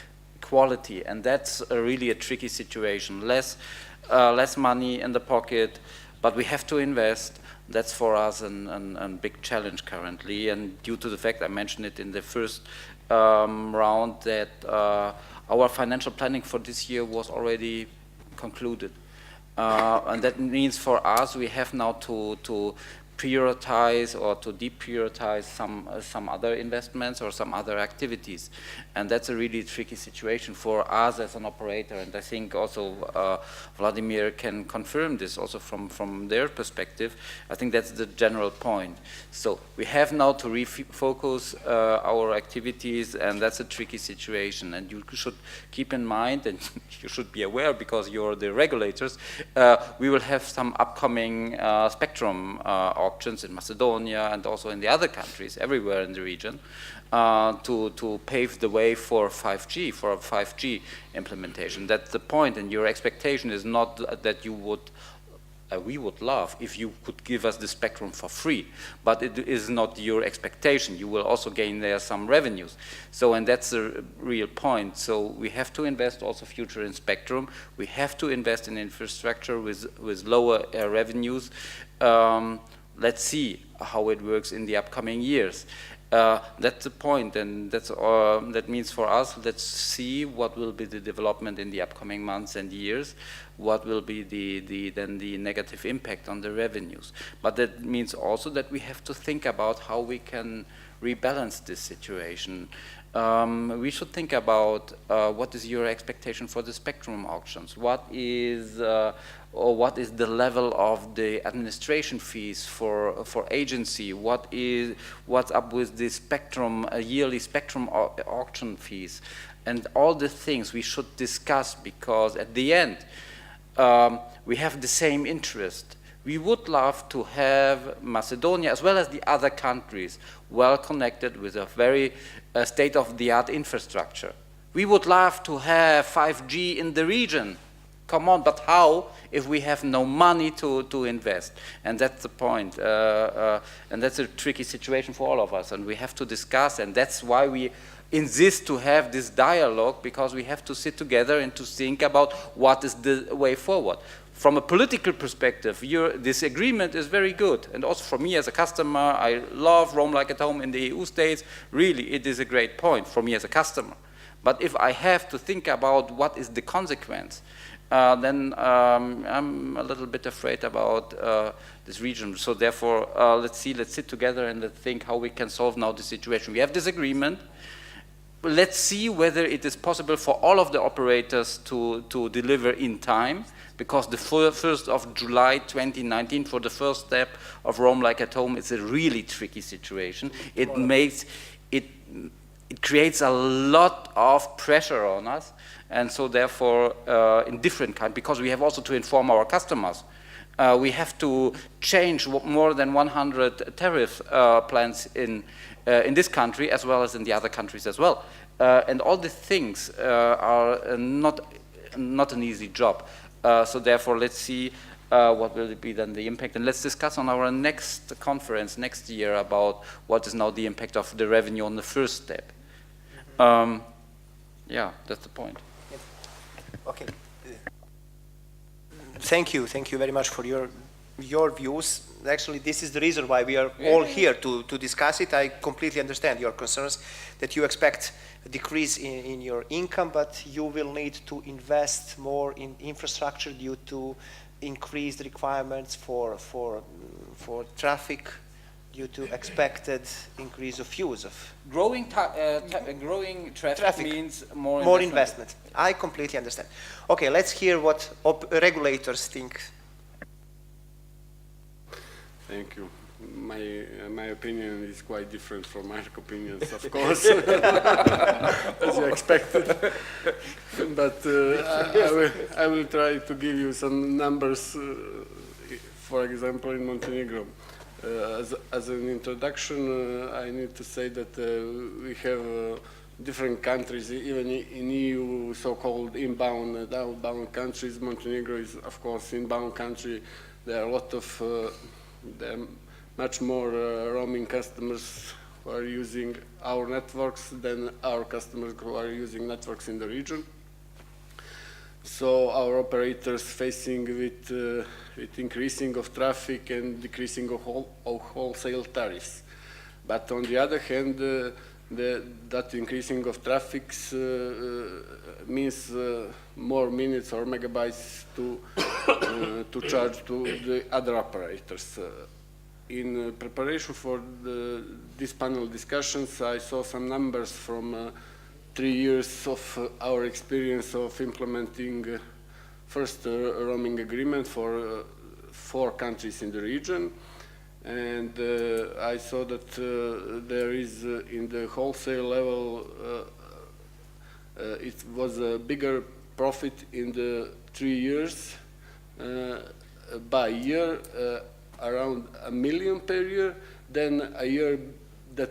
Speaker 3: quality, and that's really a tricky situation. Less money in the pocket, but we have to invest. That's for us a big challenge currently, and due to the fact I mentioned it in the first round that our financial planning for this year was already concluded. And that means for us, we have now to prioritize or to deprioritize some other investments or some other activities. And that's a really tricky situation for us as an operator. And I think also Vladimir can confirm this also from their perspective. I think that's the general point. So we have now to refocus our activities, and that's a tricky situation. And you should keep in mind, and you should be aware because you're the regulators, we will have some upcoming spectrum auctions in Macedonia and also in the other countries, everywhere in the region, to pave the way for 5G implementation. That's the point, and your expectation is not that you would, we would love if you could give us the spectrum for free, but it is not your expectation. You will also gain there some revenues. So, and that's the real point. So we have to invest also future in spectrum. We have to invest in infrastructure with lower revenues. Let's see how it works in the upcoming years. That's the point, and that means for us, let's see what will be the development in the upcoming months and years, what will be then the negative impact on the revenues. But that means also that we have to think about how we can rebalance this situation. We should think about what is your expectation for the spectrum auctions? What is or what is the level of the administration fees for agency, what's up with the spectrum, yearly spectrum auction fees, and all the things we should discuss, because at the end we have the same interest. We would love to have Macedonia, as well as the other countries, well connected with a very state-of-the-art infrastructure. We would love to have 5G in the region. Come on, but how if we have no money to invest? And that's the point. And that's a tricky situation for all of us, and we have to discuss, and that's why we insist to have this dialogue, because we have to sit together and to think about what is the way forward. From a political perspective, this agreement is very good. And also for me as a customer, I love Roam Like at Home in the EU states. Really, it is a great point for me as a customer. But if I have to think about what is the consequence, then I'm a little bit afraid about this region. So therefore, let's sit together and let's think how we can solve now the situation. We have this agreement. Let's see whether it is possible for all of the operators to deliver in time, because the 1st of July 2019, for the first step of Roam Like at Home, is a really tricky situation. It creates a lot of pressure on us, and so therefore in different kinds, because we have also to inform our customers. We have to change more than 100 tariff plans in this country as well as in the other countries as well. And all these things are not an easy job. So therefore, let's see what will be then the impact. And let's discuss on our next conference next year about what is now the impact of the revenue on the first step. Yeah, that's the point.
Speaker 2: Okay. Thank you very much for your views. Actually, this is the reason why we are all here to discuss it. I completely understand your concerns, that you expect a decrease in your income, but you will need to invest more in infrastructure due to increased requirements for traffic, due to expected increase of use of
Speaker 3: growing traffic means more
Speaker 2: investment. I completely understand. Okay, let's hear what regulators think.
Speaker 5: Thank you. My opinion is quite different from Mark's opinions, of course, as you expected. But I will try to give you some numbers. For example, in Montenegro, as an introduction, I need to say that we have different countries, even in EU, so-called inbound and outbound countries. Montenegro is, of course, inbound country. There are a lot of there are much more roaming customers who are using our networks than our customers who are using networks in the region. So our operators facing with increasing of traffic and decreasing of wholesale tariffs. But on the other hand, that increasing of traffic means more minutes or megabytes to charge to the other operators. In preparation for these panel discussions, I saw some numbers from 3 years of our experience of implementing first roaming agreement for 4 countries in the region. And I saw that there is, in the wholesale level, it was a bigger profit in the 3 years by year, around $1 million per year, than a year that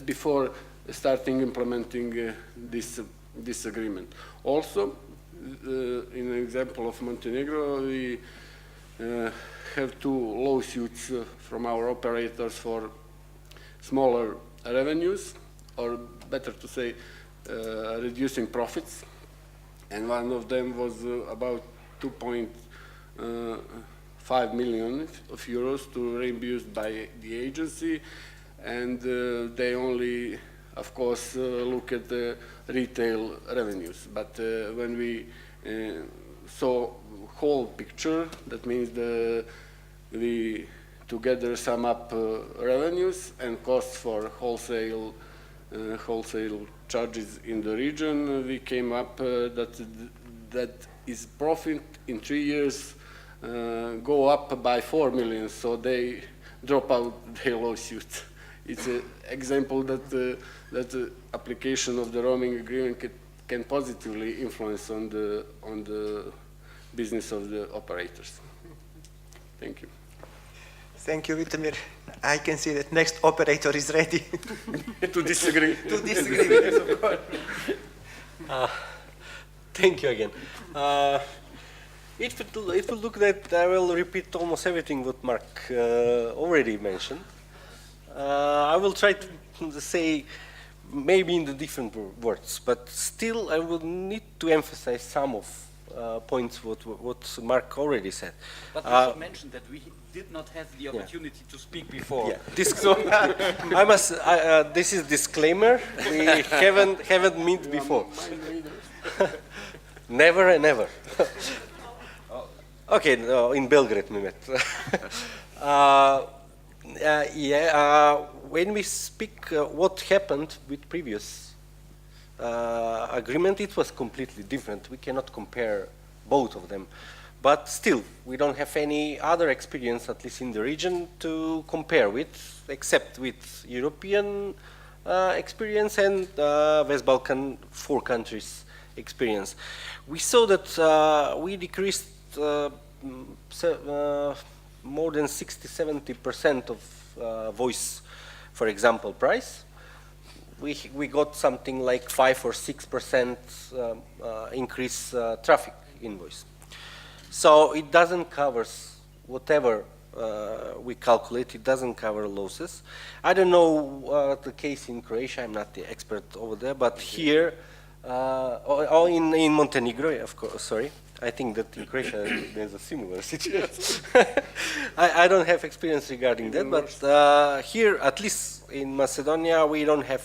Speaker 5: before starting implementing this agreement. Also, in an example of Montenegro, we have 2 lawsuits from our operators for smaller revenues, or better to say, reducing profits. And one of them was about 2.5 million of euros to reimbursed by the agency, and they only, of course, look at the retail revenues. But when we saw whole picture, that means we together sum up revenues and costs for wholesale charges in the region, we came up that his profit in 3 years go up by 4 million, so they drop out their lawsuit. It's an example that the application of the roaming agreement can positively influence on the business of the operators. Thank you.
Speaker 2: Thank you, Vitamir. I can see that next operator is ready
Speaker 5: To disagree.
Speaker 2: to disagree with us, of course.
Speaker 6: Thank you again. It will look that I will repeat almost everything what Mark already mentioned. I will try to say maybe in the different words, but still I will need to emphasize some of points what Mark already said.
Speaker 3: But we should mention that we did not have the opportunity to speak before.
Speaker 6: Yeah. I must. This is disclaimer. We haven't met before. Never and never. Okay, no, in Belgrade we met. When we speak what happened with previous agreement, it was completely different. We cannot compare both of them. But still, we don't have any other experience, at least in the region, to compare with, except with European experience and West Balkan 4 countries experience. We saw that we decreased more than 60–70% of voice, for example, price. We got something like 5 or 6% increase traffic invoice. So it doesn't cover whatever we calculate. It doesn't cover losses. I don't know the case in Croatia. I'm not the expert over there, but here, or in Montenegro, of course. Sorry, I think that in Croatia there's a similar situation. I don't have experience regarding that, but here, at least in Macedonia, we don't have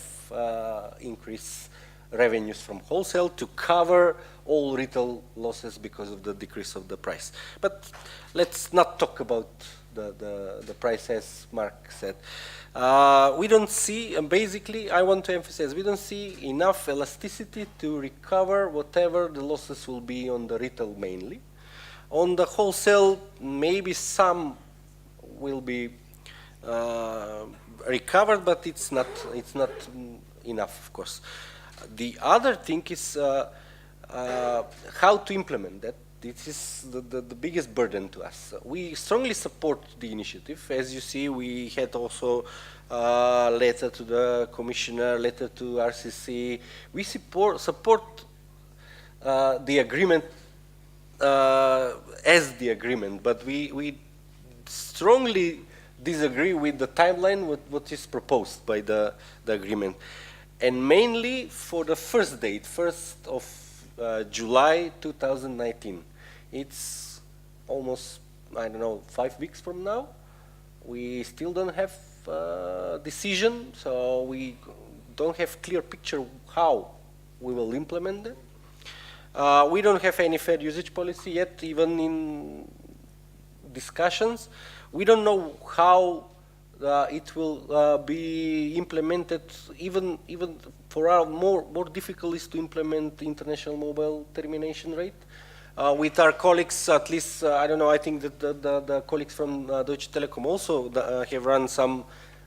Speaker 6: increased revenues from wholesale to cover all retail losses because of the decrease of the price. But let's not talk about the price, as Mark said. We don't see, and basically I want to emphasize, we don't see enough elasticity to recover whatever the losses will be on the retail mainly. On the wholesale, maybe some will be recovered, but it's not enough, of course. The other thing is how to implement that. This is the biggest burden to us. We strongly support the initiative. As you see, we had also a letter to the commissioner, letter to RCC. We support the agreement as the agreement, but we strongly disagree with the timeline, what is proposed by the agreement. And mainly for the first date, 1st of July 2019. It's almost, I don't know, 5 weeks from now. We still don't have a decision, so we don't have clear picture how we will implement it. We don't have any fair usage policy yet, even in discussions. We don't know how it will be implemented. Even for our more difficult is to implement international mobile termination rate. With our colleagues, at least, I don't know, I think that the colleagues from Deutsche Telekom also have run some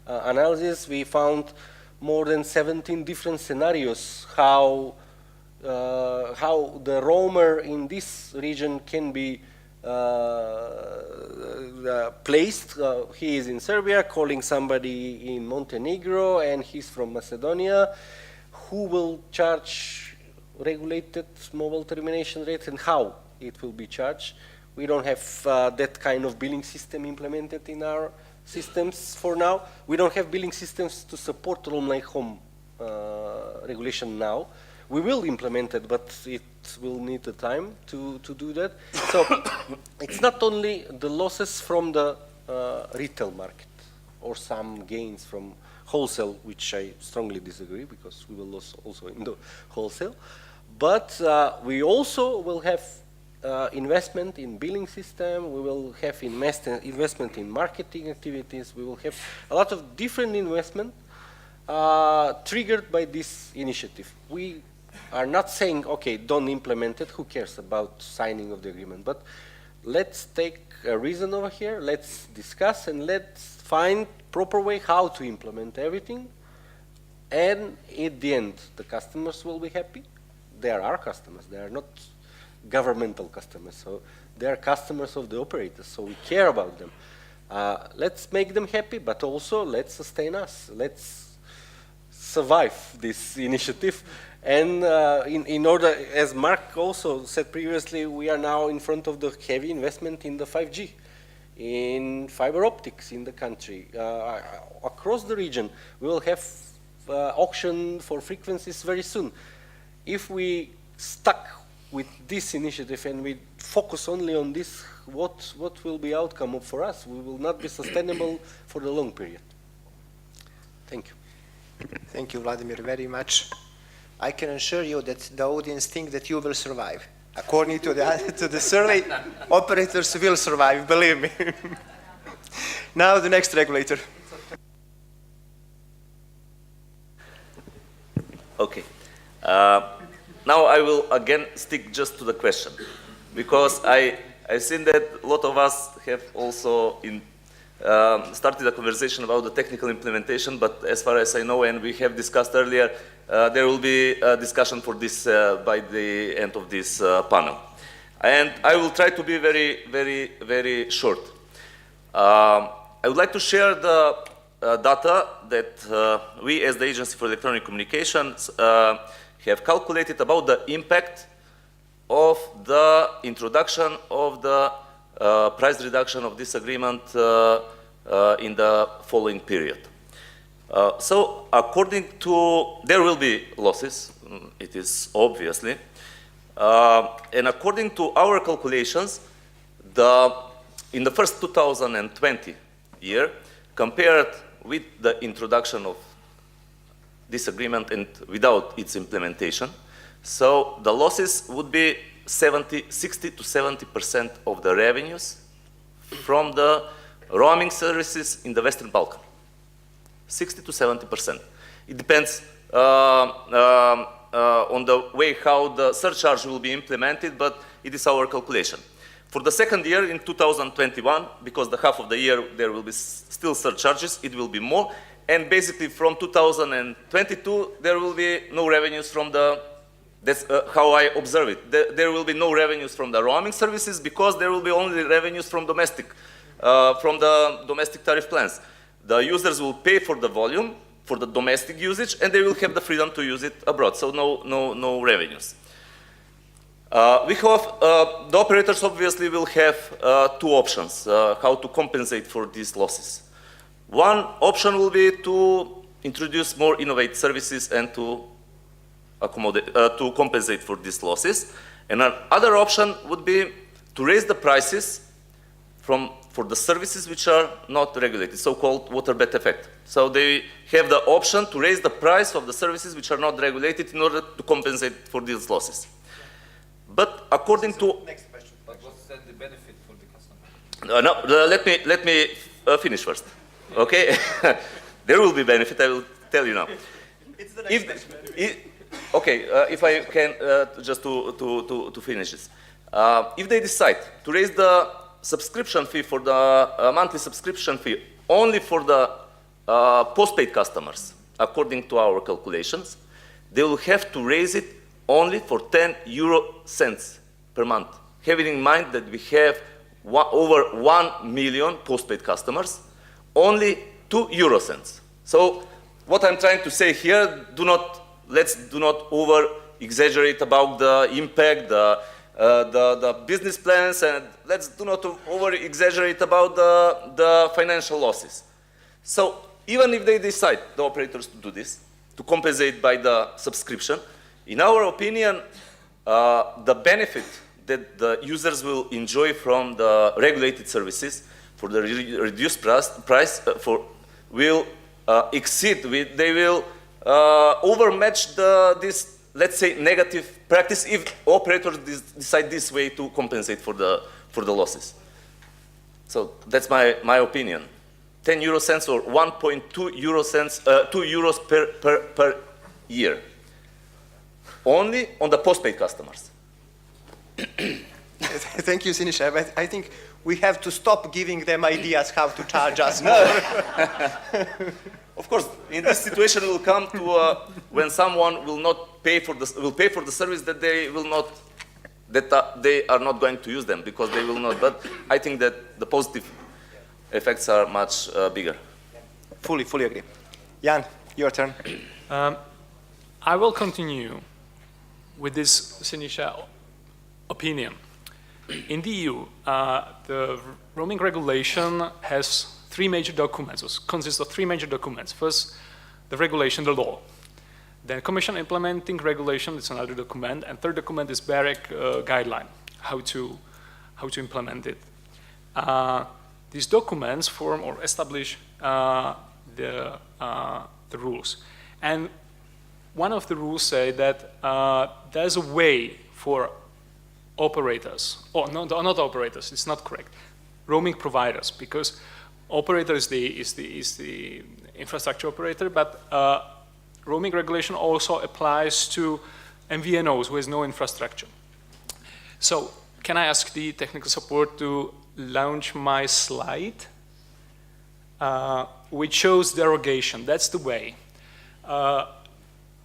Speaker 6: analysis. We found more than 17 different scenarios how the roamer in this region can be placed. He is in Serbia, calling somebody in Montenegro, and he's from Macedonia. Who will charge regulated mobile termination rate and how it will be charged? We don't have that kind of billing system implemented in our systems for now. We don't have billing systems to support roam like home regulation now. We will implement it, but it will need the time to do that. So it's not only the losses from the retail market or some gains from wholesale, which I strongly disagree, because we will lose also in the wholesale. But we also will have investment in billing system. We will have investment in marketing activities. We will have a lot of different investment triggered by this initiative. We are not saying, okay, don't implement it, who cares about signing of the agreement, but let's take a reason over here, let's discuss and let's find proper way how to implement everything, and at the end, the customers will be happy. They are our customers, they are not governmental customers, so they are customers of the operators, so we care about them. Let's make them happy, but also let's sustain us. Let's survive this initiative. And in order, as Mark also said previously, we are now in front of the heavy investment in the 5G, in fiber optics in the country. Across the region, we will have auction for frequencies very soon. If we stuck with this initiative and we focus only on this, what will be outcome for us? We will not be sustainable for the long period. Thank you.
Speaker 2: Thank you, Vladimir, very much. I can assure you that the audience think that you will survive. According to the survey, operators will survive, believe me. Now the next regulator.
Speaker 7: Okay. Now I will again stick just to the question, because I've seen that a lot of us have also started a conversation about the technical implementation, but as far as I know, and we have discussed earlier, there will be a discussion for this by the end of this panel. And I will try to be very, very, very short. I would like to share the data that we as the Agency for Electronic Communications have calculated about the impact of the introduction of the price reduction of this agreement in the following period. So according to, there will be losses, it is obviously, and according to our calculations, in the first 2020 year, compared with the introduction of this agreement and without its implementation, so the losses would be 60 to 70% of the revenues from the roaming services in the Western Balkans. 60 to 70%. It depends on the way how the surcharge will be implemented, but it is our calculation. For the second year in 2021, because the half of the year there will be still surcharges, it will be more. And basically from 2022, there will be no revenues from the, that's how I observe it. There will be no revenues from the roaming services because there will be only revenues from the domestic tariff plans. The users will pay for the volume, for the domestic usage, and they will have the freedom to use it abroad, so no revenues. The operators obviously will have two options, how to compensate for these losses. One option will be to introduce more innovative services and to compensate for these losses. And another option would be to raise the prices for the services which are not regulated, so-called water bet effect. So they have the option to raise the price of the services which are not regulated in order to compensate for these losses. But according to...
Speaker 3: Next question. But what's then the benefit for the customer?
Speaker 7: No, let me finish first. Okay? There will be benefit, I will tell you now.
Speaker 2: It's the next question.
Speaker 7: Okay, if I can, just to finish this. If they decide to raise the subscription fee for the monthly subscription fee only for the postpaid customers, according to our calculations, they will have to raise it only for 10 euro cents per month, having in mind that we have over 1 million postpaid customers, only 2 euro cents. So what I'm trying to say here, let's do not over-exaggerate about the impact, the business plans, and let's do not over-exaggerate about the financial losses. So even if they decide, the operators, to do this, to compensate by the subscription, in our opinion, the benefit that the users will enjoy from the regulated services for the reduced price will exceed, they will overmatch this, let's say, negative practice if operators decide this way to compensate for the losses. So that's my opinion. 10 euro cents or 1.2 euro cents, 2 euros per year. only on the postpaid customers.
Speaker 2: Thank you, Sinisha. But I think we have to stop giving them ideas how to charge us more.
Speaker 7: Of course, in this situation, it will come to when someone will not pay for the service that they will not, they are not going to use them because they will not. But I think that the positive effects are much bigger.
Speaker 2: Fully agree. Jan, your turn.
Speaker 8: I will continue with this Sinisha opinion. In the EU, the roaming regulation has three major documents, or consists of three major documents. First, the regulation, the law. Then Commission implementing regulation, it's another document. And third document is BEREC guideline, how to implement it. These documents form or establish the rules. And one of the rules say that there's a way for operators, or not operators, it's not correct, roaming providers, because operator is the infrastructure operator, but roaming regulation also applies to MVNOs who has no infrastructure. So can I ask the technical support to launch my slide, which shows derogation? That's the way.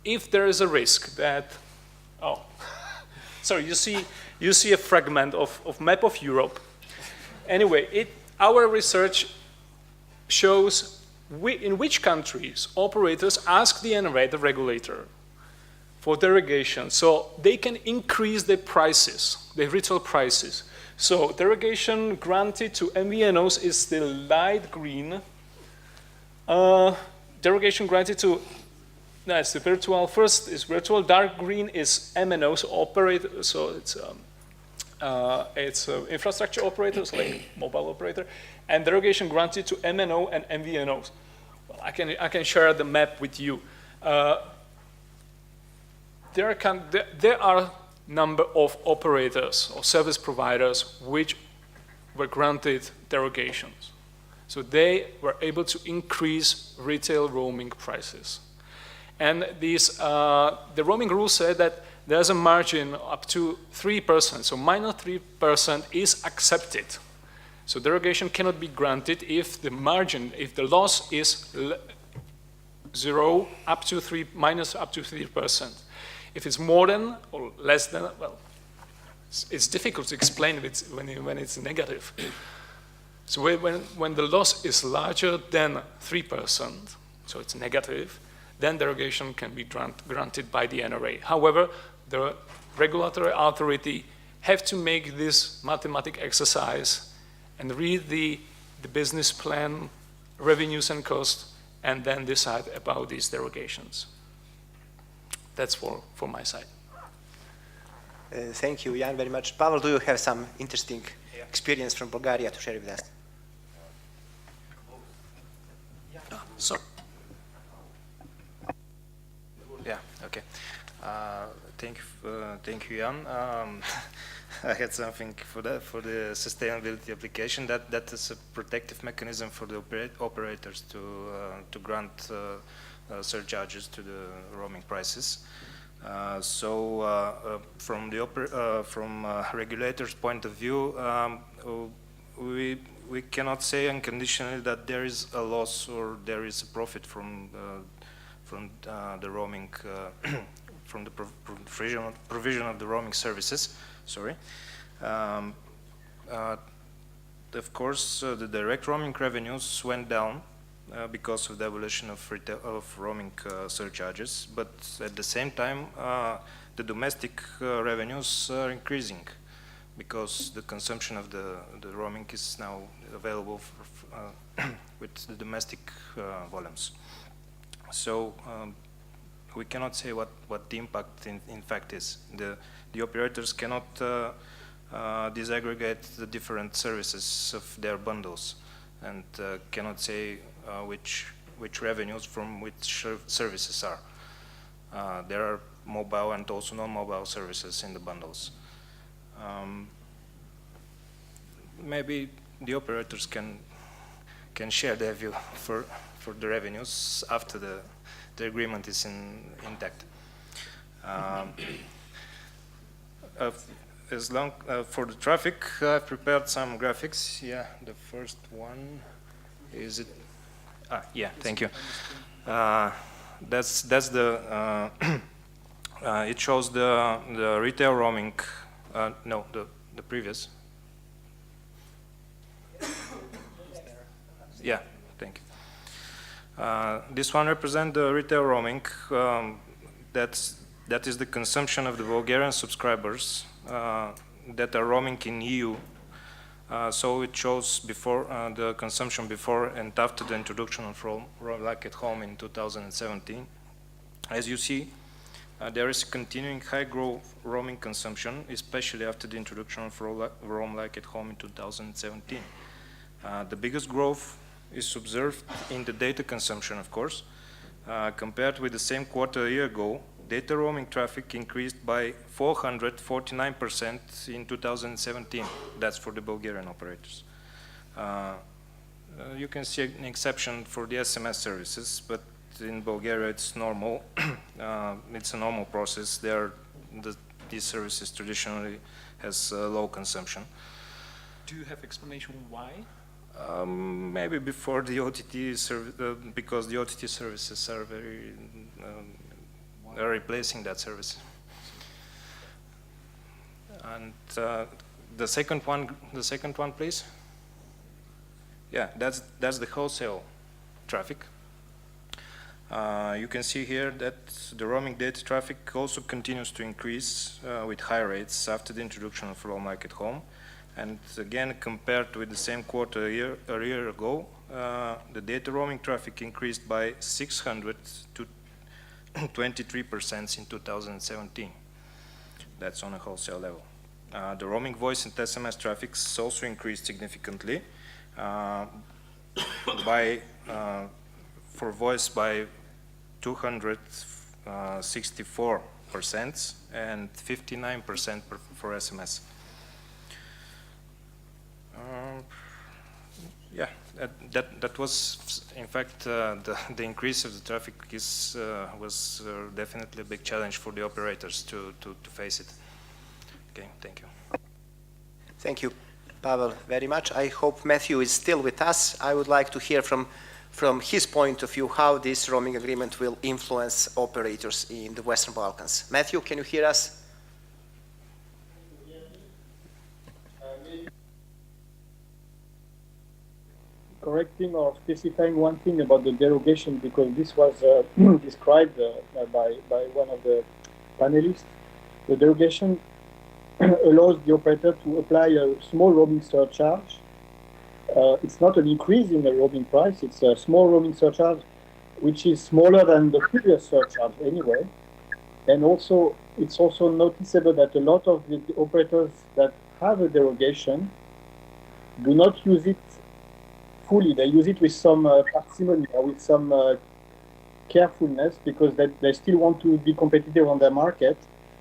Speaker 8: If there is a risk that, sorry, you see a fragment of map of Europe. Anyway, our research shows in which countries operators ask the NRA, the regulator, for derogation, so they can increase their prices, their retail prices. So derogation granted to MVNOs is the light green. Derogation granted to, that's the virtual. First is virtual. Dark green is MNOs operator. So it's infrastructure operators like mobile operator, and derogation granted to MNO and MVNOs. Well, I can share the map with you. There are number of operators or service providers which were granted derogations. So they were able to increase retail roaming prices. And the roaming rule said that there's a margin up to 3%, so minus 3% is accepted. So derogation cannot be granted if the margin, if the loss is zero up to minus up to 3%. If it's more than or less than, well, it's difficult to explain when it's negative. So when the loss is larger than 3%, so it's negative, then derogation can be granted by the NRA. However, the regulatory authority have to make this mathematical exercise and read the business plan, revenues and costs, and then decide about these derogations. That's for my side.
Speaker 2: Thank you, Jan, very much. Pavel, do you have some interesting experience from Bulgaria to share with us?
Speaker 9: Sorry. Yeah, okay. Thank you, Jan. I had something for the sustainability application. That is a protective mechanism for the operators to grant surcharges to the roaming prices. From regulators' point of view, we cannot say unconditionally that there is a loss or there is a profit from the roaming, from the provision of the roaming services. Sorry. Of course, the direct roaming revenues went down because of the abolition of roaming surcharges, but at the same time, the domestic revenues are increasing because the consumption of the roaming is now available with the domestic volumes. So we cannot say what the impact in fact is. The operators cannot disaggregate the different services of their bundles and cannot say which revenues from which services are. There are mobile and also non-mobile services in the bundles. Maybe the operators can share their view for the revenues after the agreement is intact. For the traffic, I've prepared some graphics. Yeah, the first one is it. Yeah, thank you. That's the. It shows the retail roaming. No, the previous. Yeah, thank you. This one represents the retail roaming. That is the consumption of the Bulgarian subscribers that are roaming in EU. So it shows before the consumption before and after the introduction of Roam Like at Home in 2017. As you see, there is continuing high growth roaming consumption, especially after the introduction of Roam Like at Home in 2017. The biggest growth is observed in the data consumption, of course. Compared with the same quarter a year ago, data roaming traffic increased by 449% in 2017. That's for the Bulgarian operators. You can see an exception for the SMS services, but in Bulgaria it's normal. It's a normal process. These services traditionally has low consumption.
Speaker 8: Do you have explanation why?
Speaker 9: Maybe before the OTT service, because the OTT services are are replacing that service. And the second one, please. Yeah, that's the wholesale traffic. You can see here that the roaming data traffic also continues to increase with high rates after the introduction of Roam Like at Home. And again, compared with the same quarter a year ago, the data roaming traffic increased by 600 to 23% in 2017. That's on a wholesale level. The roaming voice and SMS traffic also increased significantly for voice by 264% and 59% for SMS. Yeah, that was, in fact, the increase of the traffic was definitely a big challenge for the operators to face it. Okay, thank you.
Speaker 2: Thank you, Pavel, very much. I hope Matthew is still with us. I would like to hear from his point of view how this roaming agreement will influence operators in the Western Balkans. Matthew, can you hear us?
Speaker 4: Correcting or specifying one thing about the derogation, because this was described by one of the panelists. The derogation allows the operator to apply a small roaming surcharge. It's not an increase in the roaming price, it's a small roaming surcharge, which is smaller than the previous surcharge anyway. And also, it's also noticeable that a lot of the operators that have a derogation do not use it fully. They use it with some parsimony or with some carefulness, because they still want to be competitive on their market.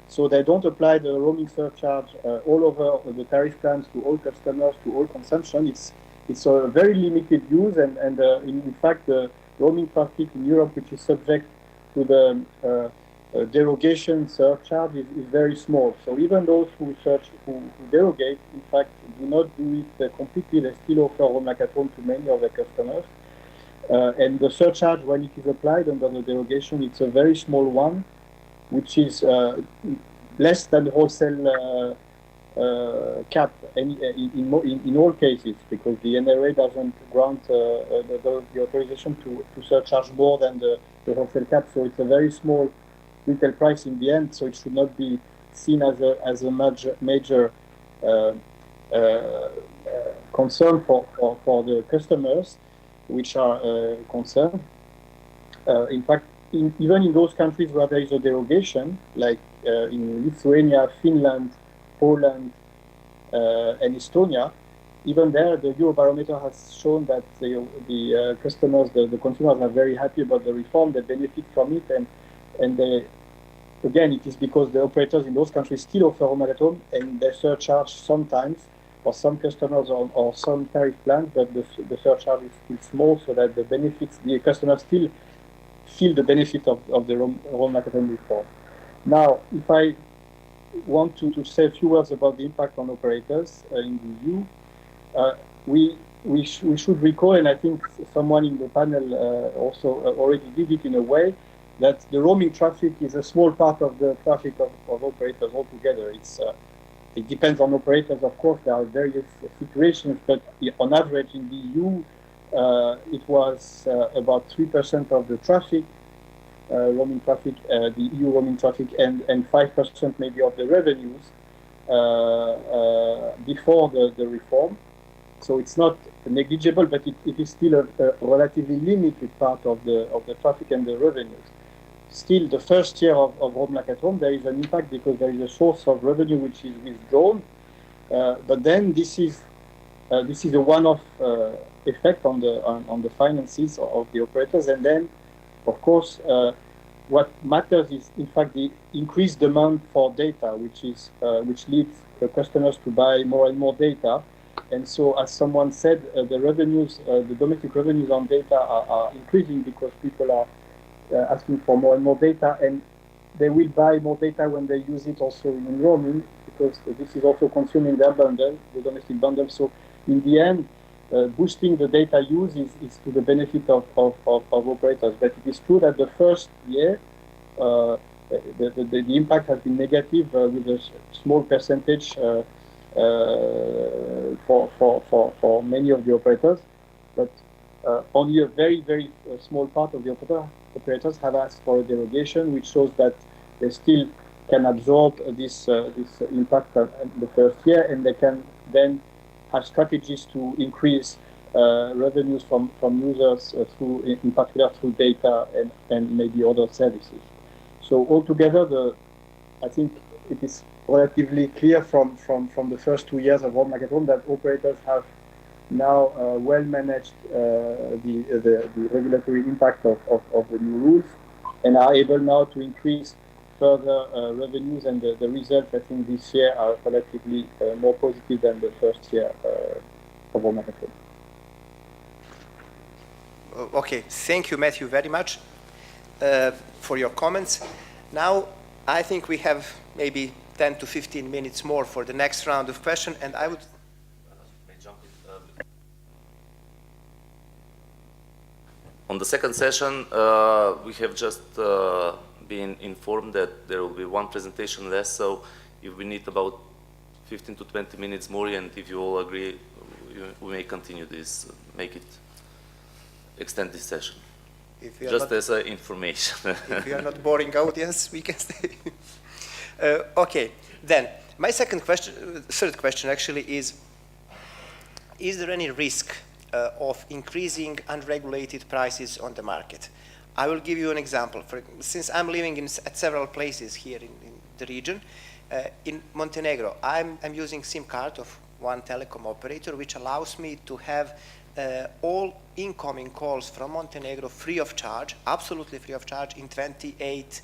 Speaker 4: So they don't apply the roaming surcharge all over the tariff plans to all customers, to all consumption. It's a very limited use, and in fact the roaming traffic in Europe, which is subject to the derogation surcharge, is very small. So even those who derogate, in fact, do not do it completely. They still offer Roam Like at Home to many of their customers. And the surcharge, when it is applied under the derogation, it's a very small one, which is less than the wholesale cap in all cases, because the NRA doesn't grant the authorization to surcharge more than the wholesale cap. So it's a very small retail price in the end, so it should not be seen as a major concern for the customers which are concerned. In fact, even in those countries where there is a derogation, like in Lithuania, Finland, Poland, and Estonia, even there the Eurobarometer has shown that the customers, the consumers are very happy about the reform. They benefit from it, and they, again, it is because the operators in those countries still offer Roam Like at Home, and they surcharge sometimes for some customers or some tariff plans, but the surcharge is still small, so that the customers still feel the benefit of the Roam Like at Home reform. Now, if I want to say a few words about the impact on operators in the EU, we should recall, and I think someone in the panel also already did it in a way, that the roaming traffic is a small part of the traffic of operators altogether. It depends on operators, of course. There are various situations, but on average in the EU, it was about 3% of the traffic, roaming traffic, the EU roaming traffic, and 5% maybe of the revenues before the reform. So it's not negligible, but it is still a relatively limited part of the traffic and the revenues. Still, the first year of Roam Like at Home, there is an impact because there is a source of revenue which is withdrawn. But then this is a one-off effect on the finances of the operators. And then, of course, what matters is, in fact, the increased demand for data, which leads the customers to buy more and more data. And so, as someone said, the revenues, the domestic revenues on data are increasing because people are asking for more and more data, and they will buy more data when they use it also in roaming, because this is also consuming their bundle, the domestic bundle. So, in the end, boosting the data use is to the benefit of operators. But it is true that the first year, the impact has been negative with a small percentage for many of the operators, but only a very, very small part of the operators have asked for a derogation, which shows that they still can absorb this impact in the first year, and they can then have strategies to increase revenues from users through, in particular, through data and maybe other services. So altogether, I think it is relatively clear from the first 2 years of Roam Like at Home that operators have now well managed the regulatory impact of the new rules, and are able now to increase further revenues, and the results, I think, this year are relatively more positive than the first year of Roam Like at Home.
Speaker 2: Okay, thank you, Matthew, very much for your comments. Now, I think we have maybe 10 to 15 minutes more for the next round of questions, and I would...
Speaker 7: On the second session, we have just been informed that there will be one presentation less, so if we need about 15 to 20 minutes more, and if you all agree, we may continue this, extend this session. Just as information.
Speaker 2: If you are not boring audience, we can stay. Okay, then, my third question actually is there any risk of increasing unregulated prices on the market? I will give you an example. Since I'm living at several places here in the region, in Montenegro, I'm using SIM card of one telecom operator, which allows me to have all incoming calls from Montenegro free of charge, absolutely free of charge, in 28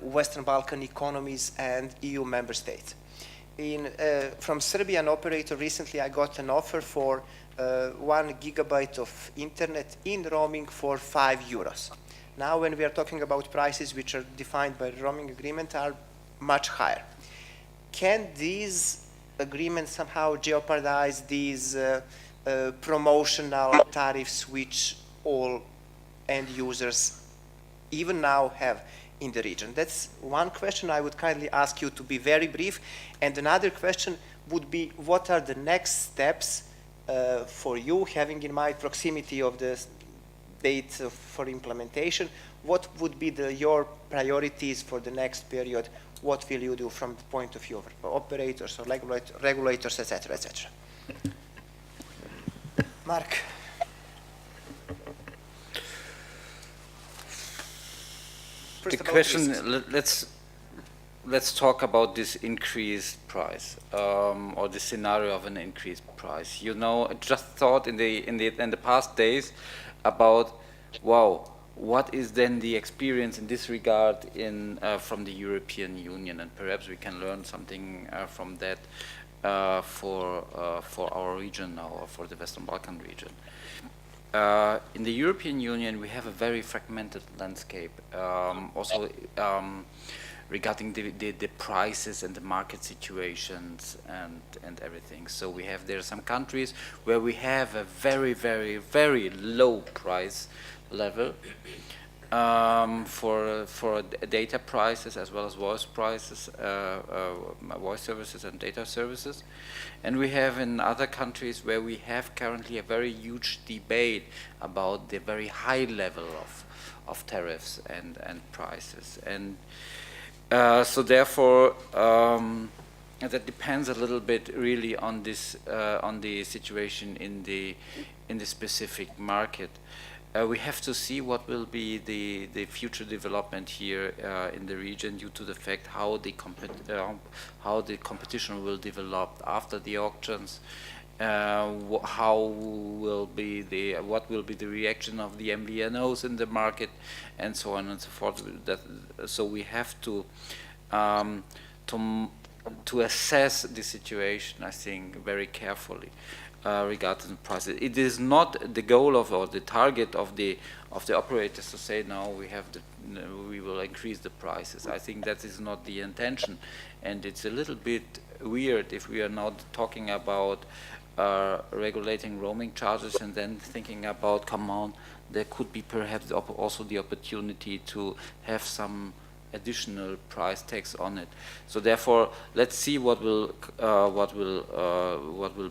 Speaker 2: Western Balkan economies and EU member states. From Serbian operator, recently I got an offer for 1 gigabyte of internet in roaming for €5. Now, when we are talking about prices which are defined by the roaming agreement, are much higher. Can these agreements somehow jeopardize these promotional tariffs which all end users even now have in the region? That's one question. I would kindly ask you to be very brief. And another question would be, what are the next steps for you, having in mind proximity of the date for implementation? What would be your priorities for the next period? What will you do from the point of view of operators or regulators, etc., etc.? Mark.
Speaker 3: The question, let's talk about this increased price, or the scenario of an increased price. You know, I just thought in the past days about, wow, what is then the experience in this regard from the European Union, and perhaps we can learn something from that for our region now, or for the Western Balkan region. In the European Union, we have a very fragmented landscape. Also, regarding the prices and the market situations and everything. So we have there some countries where we have a very, very, very low price level for data prices as well as voice prices, voice services and data services. And we have in other countries where we have currently a very huge debate about the very high level of tariffs and prices. And so therefore, that depends a little bit really on this on the situation in the specific market. We have to see what will be the future development here in the region due to the fact how the competition will develop after the auctions, what will be the reaction of the MVNOs in the market, and so on and so forth. So we have to assess the situation, I think, very carefully. Regarding the prices, it is not the goal of or the target of the operators to say now we will increase the prices. I think that is not the intention, and it's a little bit weird if we are not talking about regulating roaming charges and then thinking about, come on, there could be perhaps also the opportunity to have some additional price tags on it. So therefore, let's see what will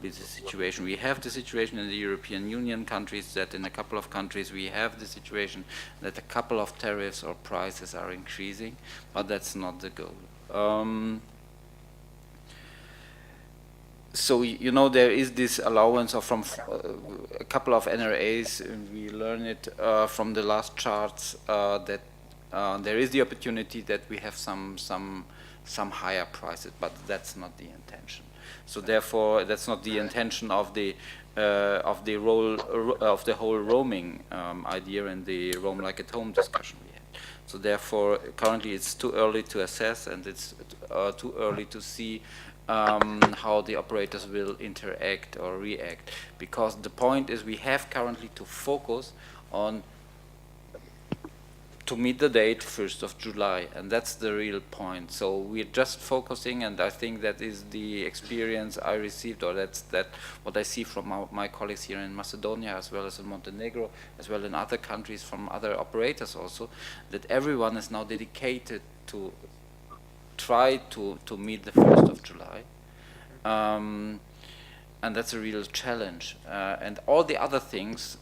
Speaker 3: be the situation. We have the situation in the European Union countries that in a couple of countries we have the situation that a couple of tariffs or prices are increasing, but that's not the goal. So you know there is this allowance of from a couple of NRAs, and we learn it from the last charts that there is the opportunity that we have some higher prices, but that's not the intention. So therefore, that's not the intention of the whole roaming idea and the roam like at home discussion we had. So therefore, currently it's too early to assess, and it's too early to see how the operators will interact or react, because the point is we have currently to focus on to meet the date 1st of July, and that's the real point. So we're just focusing, and I think that is the experience I received, or that's what I see from my colleagues here in Macedonia, as well as in Montenegro, as well in other countries from other operators also, that everyone is now dedicated to try to meet the 1st of July. And that's a real challenge. And all the other things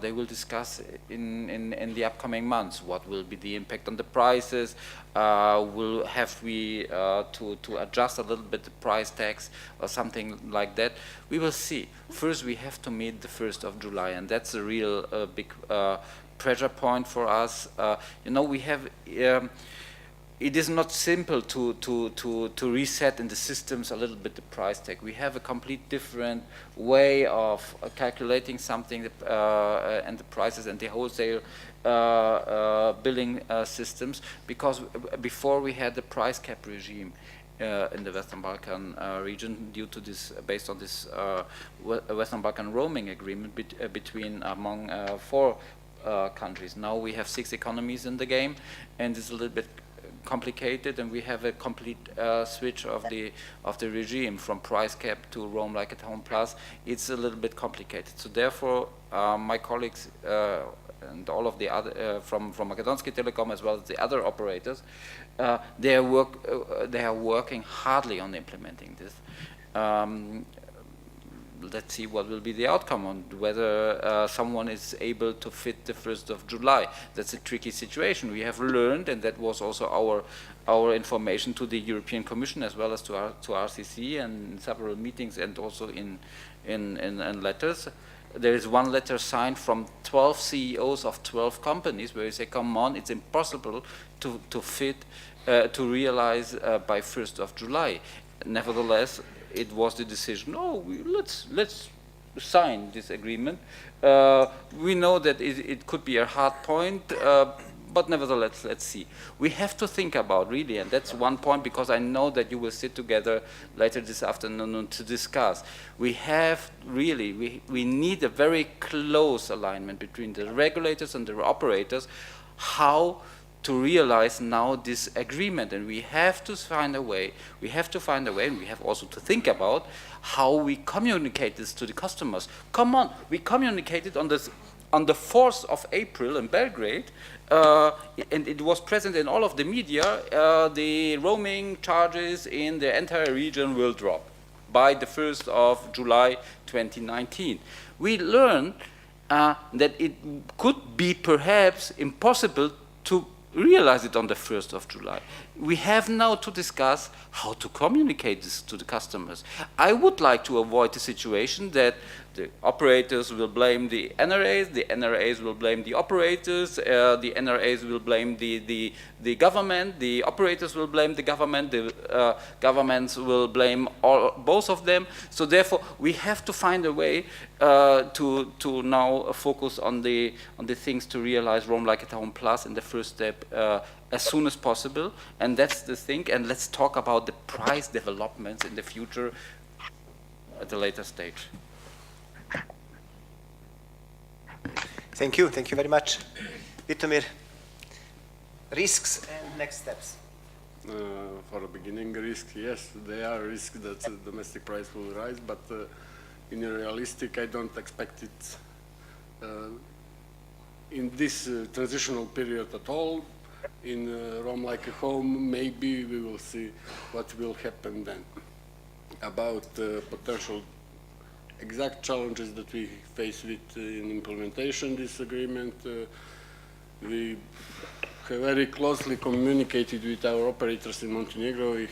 Speaker 3: they will discuss in the upcoming months. What will be the impact on the prices? Will have we to adjust a little bit the price tags or something like that? We will see. First, we have to meet the 1st of July, and that's a real big pressure point for us. You know, we have. It is not simple to reset in the systems a little bit the price tag. We have a complete different way of calculating something and the prices and the wholesale billing systems, because before we had the price cap regime in the Western Balkan region due to this, based on this Western Balkan roaming agreement between among 4 countries. Now we have 6 economies in the game, and it's a little bit complicated, and we have a complete switch of the regime from price cap to roam like at home plus. It's a little bit complicated. So therefore, my colleagues and all of the other from Makedonski Telekom as well as the other operators, they are working hardly on implementing this. Let's see what will be the outcome on whether someone is able to fit the 1st of July. That's a tricky situation. We have learned, and that was also our information to the European Commission as well as to RCC and in several meetings and also in letters. There is one letter signed from 12 CEOs of 12 companies where you say, come on, it's impossible to fit, to realize by 1st of July. Nevertheless, it was the decision, let's sign this agreement. We know that it could be a hard point, but nevertheless, let's see. We have to think about really, and that's one point, because I know that you will sit together later this afternoon to discuss. We have really, we need a very close alignment between the regulators and the operators, how to realize now this agreement, and we have to find a way, and we have also to think about how we communicate this to the customers. Come on, we communicated on the 4th of April in Belgrade, and it was present in all of the media, the roaming charges in the entire region will drop by the 1st of July 2019. We learned that it could be perhaps impossible to realize it on the 1st of July. We have now to discuss how to communicate this to the customers. I would like to avoid the situation that the operators will blame the NRAs will blame the operators, the NRAs will blame the government, the operators will blame the government, the governments will blame both of them. So therefore, we have to find a way to now focus on the things to realize Roam Like at Home Plus in the first step as soon as possible, and that's the thing. And let's talk about the price developments in the future at a later stage.
Speaker 2: Thank you very much. Vitomir, risks and next steps.
Speaker 5: For the beginning, risk, yes, there are risks that the domestic price will rise, but in a realistic, I don't expect it in this transitional period at all. In Roam Like a Home, maybe we will see what will happen then. About potential exact challenges that we face with in implementation this agreement, we have very closely communicated with our operators in Montenegro. We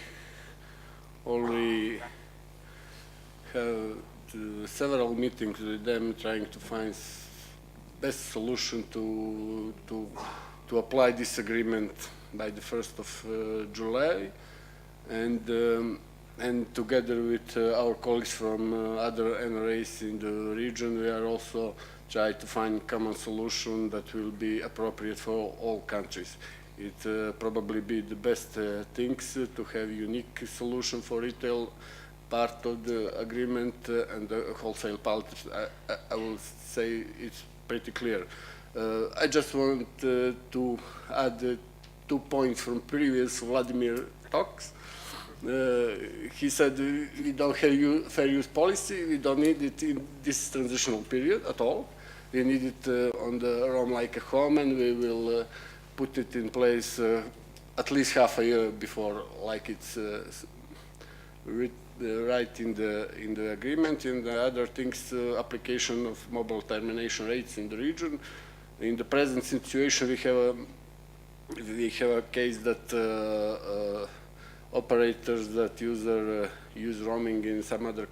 Speaker 5: already have several meetings with them trying to find best solution to apply this agreement by the 1st of July, and together with our colleagues from other NRAs in the region, we are also trying to find common solution that will be appropriate for all countries. It probably be the best things to have unique solution for retail part of the agreement and the wholesale part. I will say it's pretty clear. I just want to add 2 points from previous Vladimir talks. He said we don't have fair use policy, we don't need it in this transitional period at all. We need it on the Roam Like a Home, and we will put it in place at least half a year before, like it's right in the agreement. And the other things, application of mobile termination rates in the region. In the present situation, we have a case that operators that use roaming in some other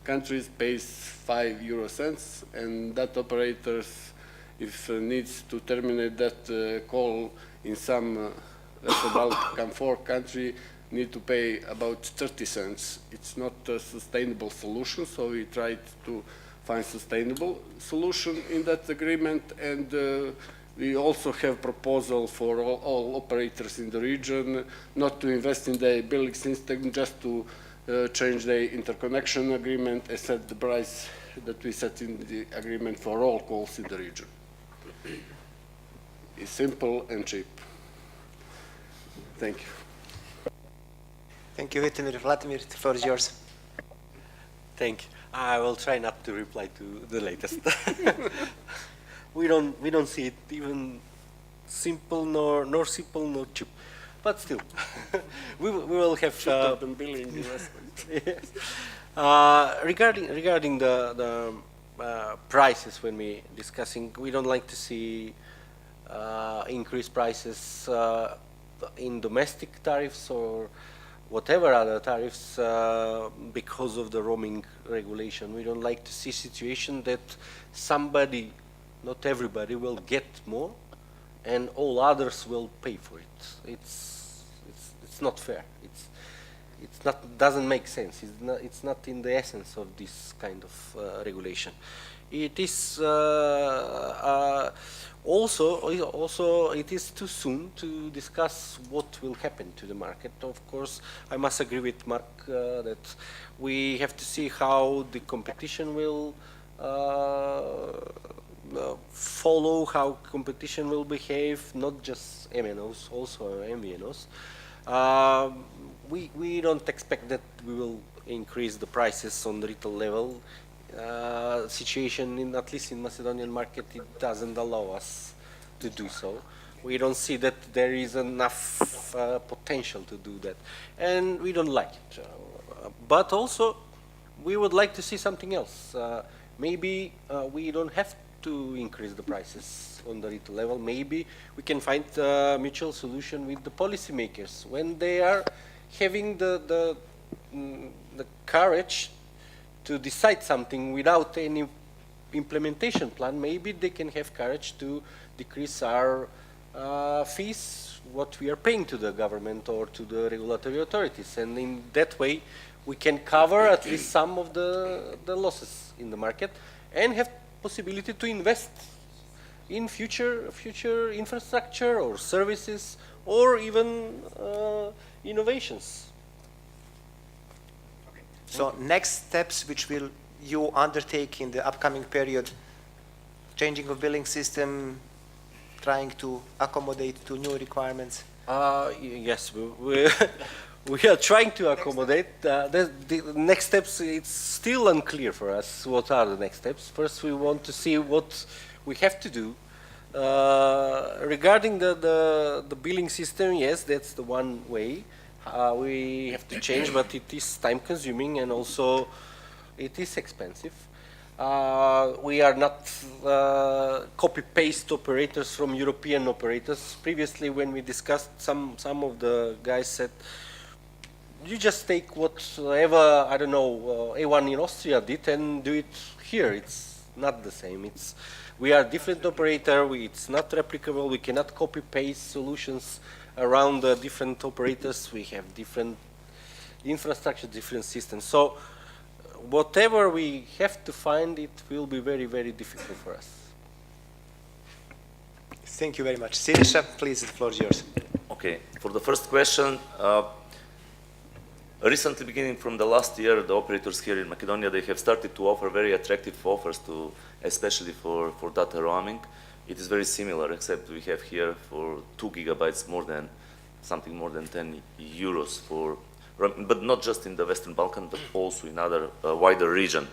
Speaker 5: countries pays 5 €, and that operators, if needs to terminate that call in some Balkan 4 country, need to pay about 30 cents. It's not a sustainable solution, so we tried to find sustainable solution in that agreement, and we also have proposal for all operators in the region not to invest in the billing system, just to change the interconnection agreement and set the price that we set in the agreement for all calls in the region. It's simple and cheap. Thank you.
Speaker 2: Thank you, Vitomir. Vladimir, the floor is yours.
Speaker 6: Thank you. I will try not to reply to the latest. We don't see it even simple nor simple nor cheap, but still, we will have
Speaker 5: billing investment.
Speaker 6: Yes. Regarding the prices, when we discussing, we don't like to see increased prices in domestic tariffs or whatever other tariffs because of the roaming regulation. We don't like to see situation that somebody, not everybody, will get more and all others will pay for it. It's not fair. It's not, doesn't make sense. It's not in the essence of this kind of regulation. It is also it is too soon to discuss what will happen to the market. Of course, I must agree with Mark that we have to see how the competition will follow how competition will behave, not just MNOs, also MVNOs. We don't expect that we will increase the prices on the retail level. Situation, at least in Macedonian market, it doesn't allow us to do so. We don't see that there is enough potential to do that, and we don't like it. But also, we would like to see something else. Maybe we don't have to increase the prices on the retail level. Maybe we can find a mutual solution with the policymakers when they are having the courage to decide something without any implementation plan. Maybe they can have courage to decrease our fees, what we are paying to the government or to the regulatory authorities, and in that way we can cover at least some of the losses in the market and have possibility to invest in future infrastructure or services or even innovations.
Speaker 2: So next steps which will you undertake in the upcoming period, changing of billing system, trying to accommodate to new requirements?
Speaker 6: Yes, we are trying to accommodate. The next steps, it's still unclear for us what are the next steps. First, we want to see what we have to do. Regarding the billing system, yes, that's the one way. We have to change, but it is time consuming and also it is expensive. We are not copy-paste operators from European operators. Previously, when we discussed, some of the guys said, you just take whatever, I don't know, A1 in Austria did and do it here. It's not the same. We are a different operator. It's not replicable. We cannot copy-paste solutions around the different operators. We have different infrastructure, different systems. So whatever we have to find, it will be very, very difficult for us.
Speaker 2: Thank you very much. Siniša, please, the floor is yours.
Speaker 7: Okay, for the first question, recently, beginning from the last year, the operators here in Macedonia, they have started to offer very attractive offers to, especially for data roaming. It is very similar, except we have here for 2 gigabytes something more than 10 euros for, but not just in the Western Balkans, but also in other wider region.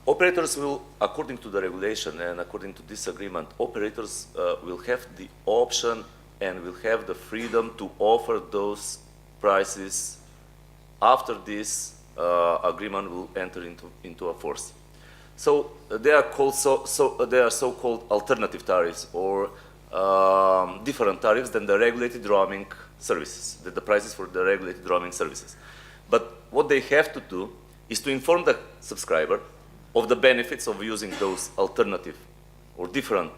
Speaker 7: Operators will, according to the regulation and according to this agreement, operators will have the option and will have the freedom to offer those prices after this agreement will enter into a force. So they are called they are so-called alternative tariffs or different tariffs than the regulated roaming services, the prices for the regulated roaming services. But what they have to do is to inform the subscriber of the benefits of using those alternative or different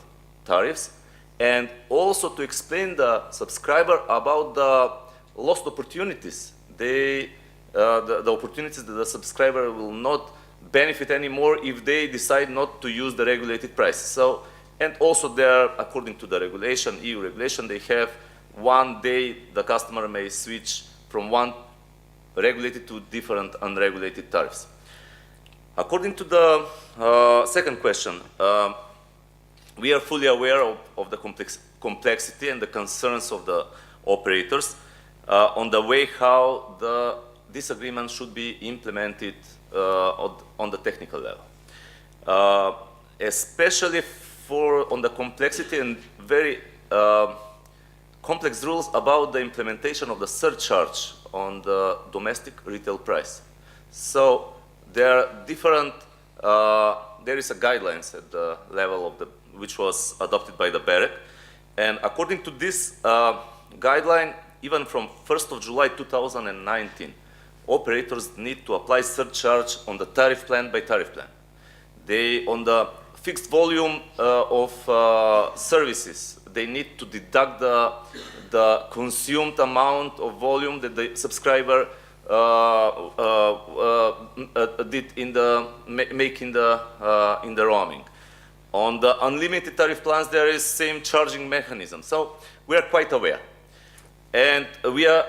Speaker 7: tariffs, and also to explain the subscriber about the lost opportunities. The opportunities that the subscriber will not benefit anymore if they decide not to use the regulated prices. So, and also there, according to the regulation, EU regulation, they have 1 day the customer may switch from one regulated to different unregulated tariffs. According to the second question, we are fully aware of the complexity and the concerns of the operators on the way how this agreement should be implemented on the technical level, especially on the complexity and very complex rules about the implementation of the surcharge on the domestic retail price. So there are different, there is a guidelines at the level of which was adopted by the BEREC, and according to this guideline, even from 1st of July 2019, operators need to apply surcharge on the tariff plan by tariff plan. On the fixed volume of services, they need to deduct the consumed amount of volume that the subscriber did make in the roaming. On the unlimited tariff plans, there is same charging mechanism. So we are quite aware, and we are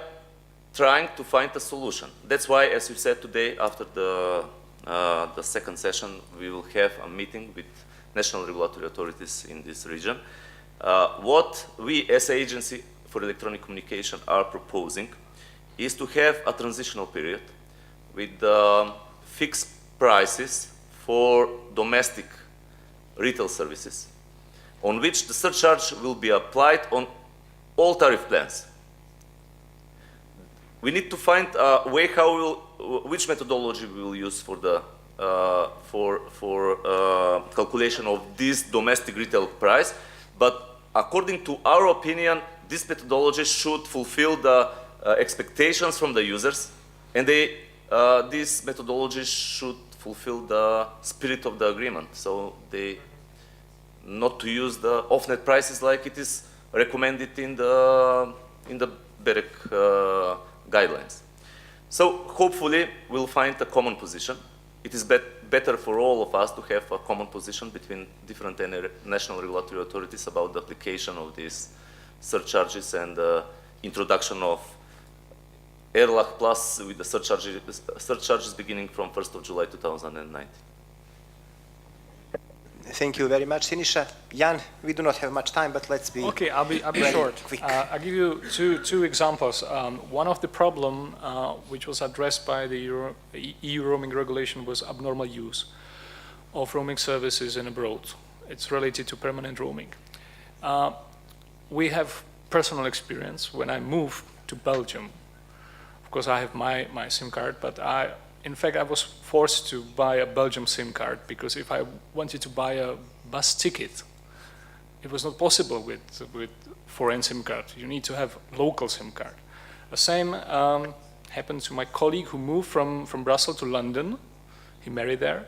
Speaker 7: trying to find a solution. That's why, as you said today, after the the second session, we will have a meeting with national regulatory authorities in this region. What we as an agency for electronic communication are proposing is to have a transitional period with fixed prices for domestic retail services, on which the surcharge will be applied on all tariff plans. We need to find a way which methodology we will use for the calculation of this domestic retail price, but according to our opinion, this methodology should fulfill the expectations from the users, and this methodology should fulfill the spirit of the agreement. So they not to use the off-net prices like it is recommended in the BEREC guidelines. So hopefully we'll find a common position. It is better for all of us to have a common position between different national regulatory authorities about the application of these surcharges and the introduction of ERLAC Plus with the surcharges beginning from 1st of July 2019.
Speaker 2: Thank you very much, Sinisha. Jan, we do not have much time, but let's be
Speaker 8: Okay, I'll be short. I'll give you two examples. One of the problem which was addressed by the EU roaming regulation was abnormal use of roaming services in abroad. It's related to permanent roaming. We have personal experience. When I moved to Belgium, of course I have my SIM card, but in fact, I was forced to buy a Belgium SIM card because if I wanted to buy a bus ticket, it was not possible with foreign SIM card. You need to have local SIM card. The same happened to my colleague who moved from Brussels to London. He married there.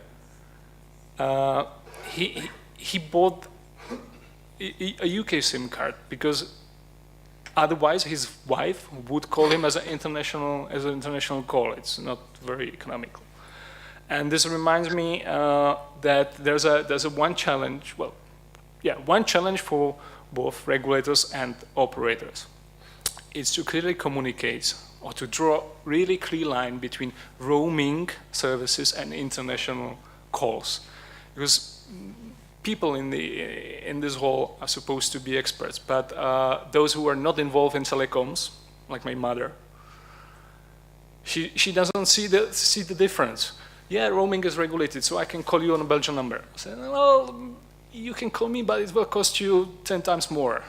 Speaker 8: He bought a UK SIM card because otherwise, his wife would call him as an international call. It's not very economical. And this reminds me that there's a one challenge. Well, yeah, one challenge for both regulators and operators. It's to clearly communicate or to draw really clear line between roaming services and international calls, because people in this hall are supposed to be experts, but those who are not involved in telecoms, like my mother, she doesn't see the difference. Yeah, roaming is regulated, so I can call you on a Belgian number. I said, well, you can call me, but it will cost you 10 times more.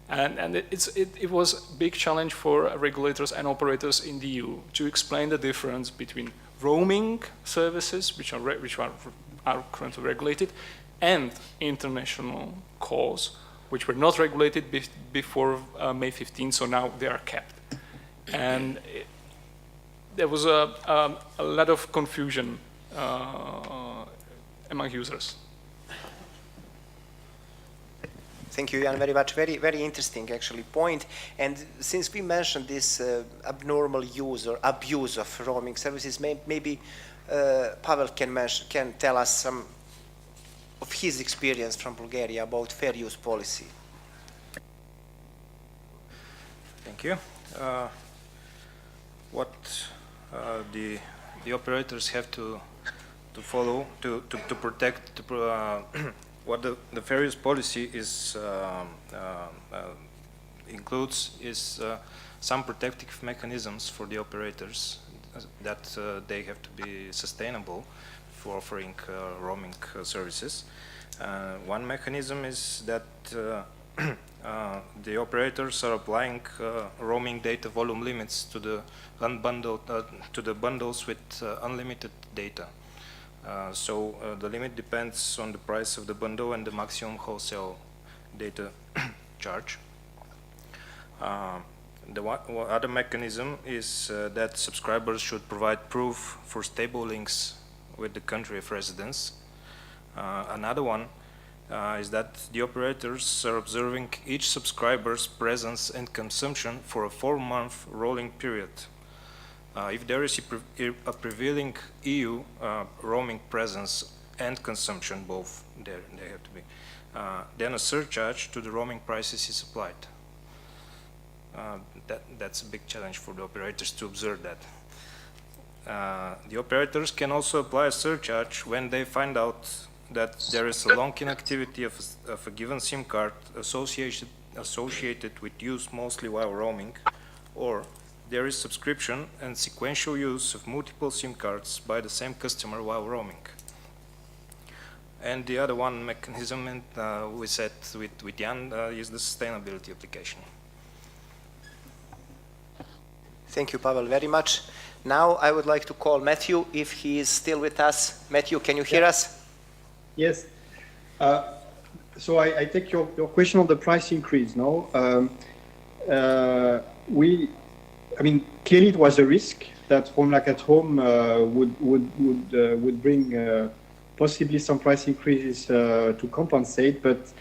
Speaker 8: And it was a big challenge for regulators and operators in the EU to explain the difference between roaming services, which are currently regulated, and international calls, which were not regulated before May 15, so now they are kept. And there was a lot of confusion among users.
Speaker 2: Thank you, Jan, very much. Very, very interesting, actually, point. And since we mentioned this abnormal use or abuse of roaming services, maybe Pavel can tell us some of his experience from Bulgaria about fair use policy.
Speaker 9: Thank you. What the operators have to follow to protect what the fair use policy is includes is some protective mechanisms for the operators that they have to be sustainable for offering roaming services. One mechanism is that the operators are applying roaming data volume limits to the unbundled to the bundles with unlimited data. So the limit depends on the price of the bundle and the maximum wholesale data charge. The other mechanism is that subscribers should provide proof for stable links with the country of residence. Another one is that the operators are observing each subscriber's presence and consumption for a 4-month rolling period. If there is a prevailing EU roaming presence and consumption, both they have to be, then a surcharge to the roaming prices is applied. That's a big challenge for the operators to observe that. the operators can also apply a surcharge when they find out that there is a long inactivity of a given SIM card associated with use mostly while roaming, or there is subscription and sequential use of multiple SIM cards by the same customer while roaming. And the other one mechanism, and we said with Jan, is the sustainability application.
Speaker 2: Thank you, Pavel, very much. Now I would like to call Matthew, if he is still with us. Matthew, can you hear us?
Speaker 4: Yes. So I take your question on the price increase. No, I mean, clearly it was a risk that Home Like at Home would bring possibly some price increases to compensate, but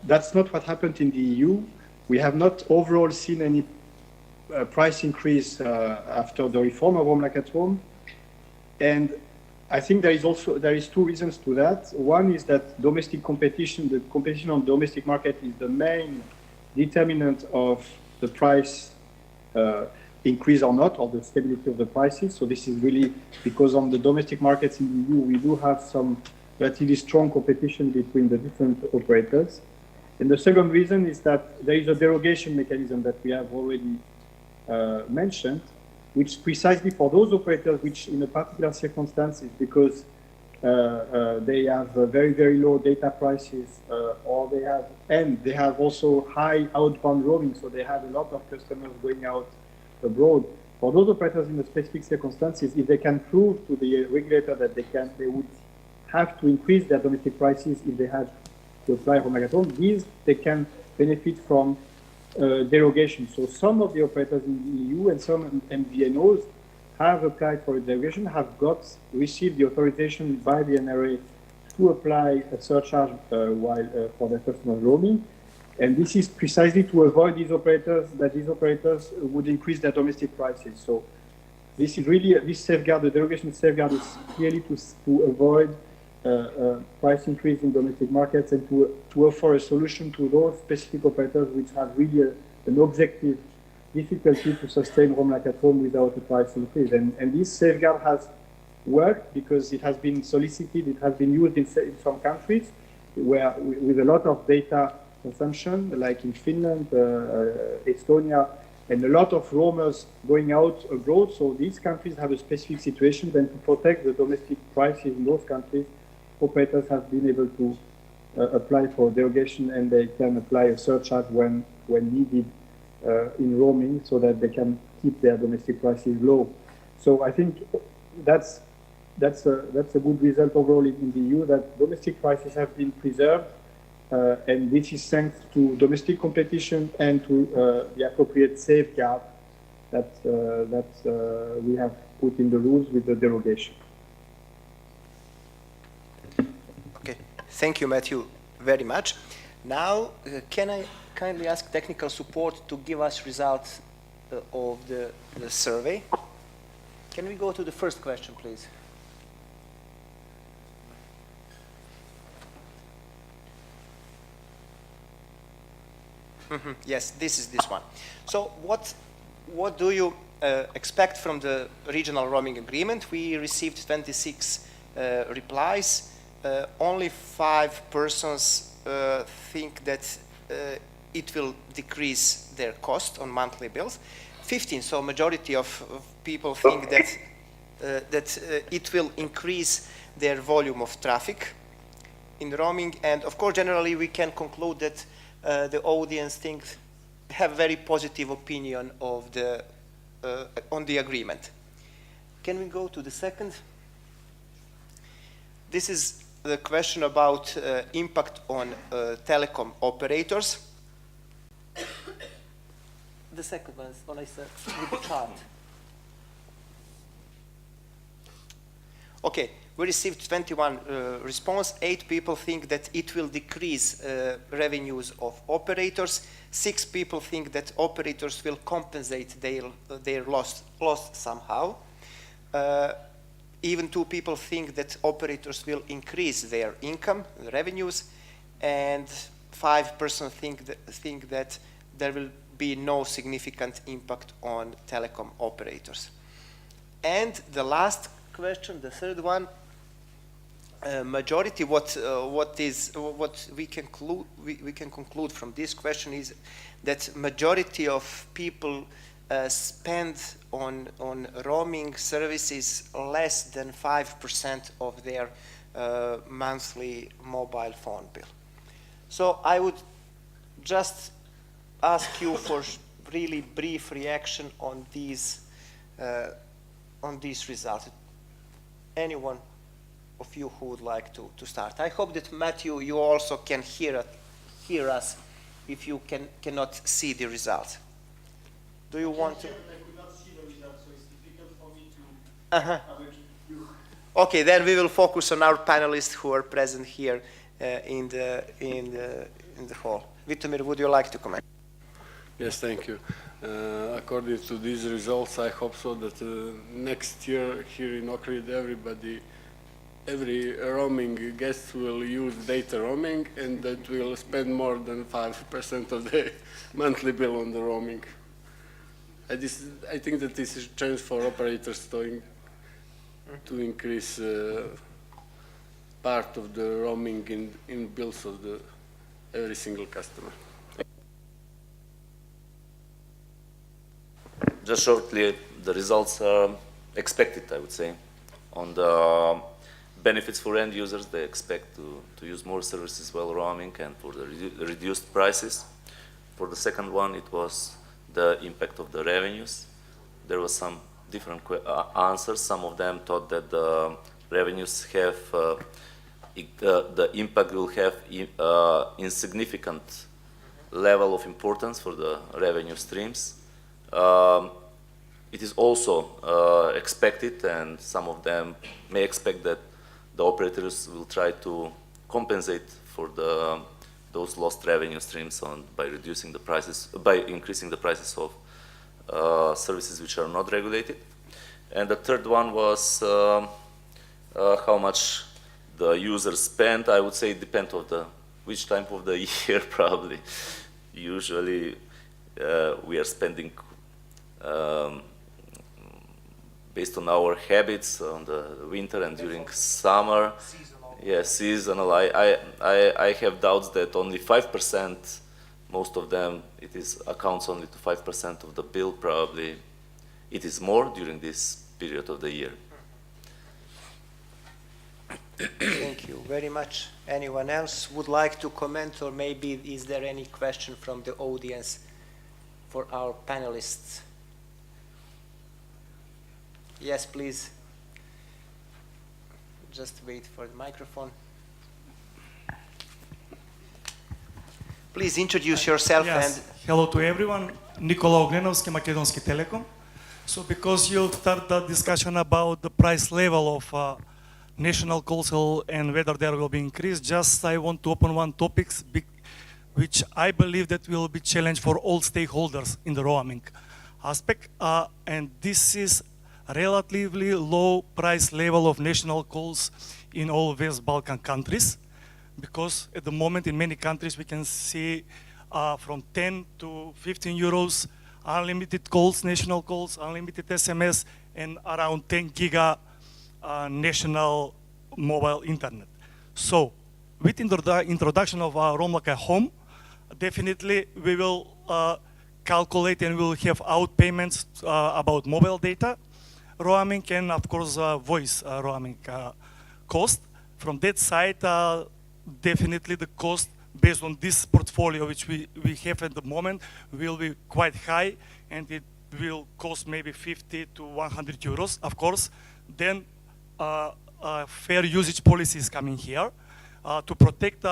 Speaker 4: that's not what happened in the EU. We have not overall seen any price increase after the reform of Home Like at Home, and I think there is two reasons to that. One is that domestic competition, the competition on the domestic market, is the main determinant of the price increase or not, or the stability of the prices. So this is really because on the domestic markets in the EU, we do have some relatively strong competition between the different operators. And the second reason is that there is a derogation mechanism that we have already mentioned, which precisely for those operators which in a particular circumstances, because they have very, very low data prices, or they have also high outbound roaming, so they have a lot of customers going out abroad. For those operators in the specific circumstances, if they can prove to the regulator that they would have to increase their domestic prices if they had to apply Home Like at Home, they can benefit from derogation. So some of the operators in the EU and some MVNOs have applied for a derogation, have received the authorization by the NRA to apply a surcharge for their customers roaming. And this is precisely to avoid these operators would increase their domestic prices. So this is really, this safeguard, the derogation safeguard is clearly to avoid price increase in domestic markets and to offer a solution to those specific operators which have really an objective difficulty to sustain Home Like at Home without a price increase. And this safeguard has worked because it has been solicited, it has been used in some countries where with a lot of data consumption, like in Finland, Estonia, and a lot of roamers going out abroad. So these countries have a specific situation. Then to protect the domestic prices in those countries, operators have been able to apply for derogation, and they can apply a surcharge when needed in roaming, so that they can keep their domestic prices low. So I think that's a good result overall in the EU, that domestic prices have been preserved, and this is thanks to domestic competition and to the appropriate safeguard that we have put in the rules with the derogation.
Speaker 2: Okay, thank you, Matthew, very much. Now, can I kindly ask technical support to give us results of the survey? Can we go to the first question, please? Yes, this is this one. So what do you expect from the regional roaming agreement? We received 26 replies. Only 5 persons think that it will decrease their cost on monthly bills. 15, so majority of people think that it will increase their volume of traffic in roaming. And of course, generally, we can conclude that the audience have very positive opinion of on the agreement. Can we go to the second? This is the question about impact on telecom operators. The second one is what I said with the chart. Okay, we received 21 response. 8 people think that it will decrease revenues of operators. 6 people think that operators will compensate their loss somehow. Even 2 people think that operators will increase their income, revenues, and 5% think that there will be no significant impact on telecom operators. And the last question, the third one, majority, what we can conclude from this question is that majority of people spend on roaming services less than 5% of their monthly mobile phone bill. So I would just ask you for really brief reaction on these results. Anyone of you who would like to start? I hope that Matthew, you also can hear us if you cannot see the results. Do you want to?
Speaker 10: I could not see the results, so it's difficult for me to.
Speaker 2: Okay, then we will focus on our panelists who are present here in the hall. Vitomir, would you like to comment?
Speaker 5: Yes, thank you. According to these results, I hope so that next year here in Ohrid, every roaming guest will use data roaming, and that will spend more than 5% of the monthly bill on the roaming. I think that this is a chance for operators to increase part of the roaming in bills of every single customer.
Speaker 7: Just shortly, the results are expected, I would say. On the benefits for end users, they expect to use more services while roaming and for the reduced prices. For the second one, it was the impact of the revenues. There was some different answers. Some of them thought that the revenues have, the impact will have insignificant level of importance for the revenue streams. It is also expected, and some of them may expect that the operators will try to compensate for those lost revenue streams by reducing the prices, by increasing the prices of services which are not regulated. And the third one was how much the users spend. I would say it depends on which time of the year probably. Usually we are spending based on our habits on the winter and during summer. Seasonal. Yeah, seasonal. I have doubts that only 5%, most of them, accounts only to 5% of the bill. Probably it is more during this period of the year.
Speaker 2: Thank you very much. Anyone else would like to comment, or maybe is there any question from the audience for our panelists? Yes, please. Just wait for the microphone. Please introduce yourself.
Speaker 10: Yes.
Speaker 2: And
Speaker 10: hello to everyone. Nikola Ogrenovski, Makedonski Telekom. So because you start the discussion about the price level of national calls and whether there will be increase, just I want to open one topic which I believe that will be challenge for all stakeholders in the roaming aspect, and this is relatively low price level of national calls in all West Balkan countries, because at the moment in many countries we can see from 10 to 15 euros unlimited calls, national calls, unlimited SMS, and around 10 giga national mobile internet. So with the introduction of Roam Like a Home, definitely we will calculate and we will have out payments about mobile data roaming and of course voice roaming cost. From that side, definitely the cost based on this portfolio which we have at the moment will be quite high, and it will cost maybe 50 to 100 euros. Of course, then fair usage policy is coming here to protect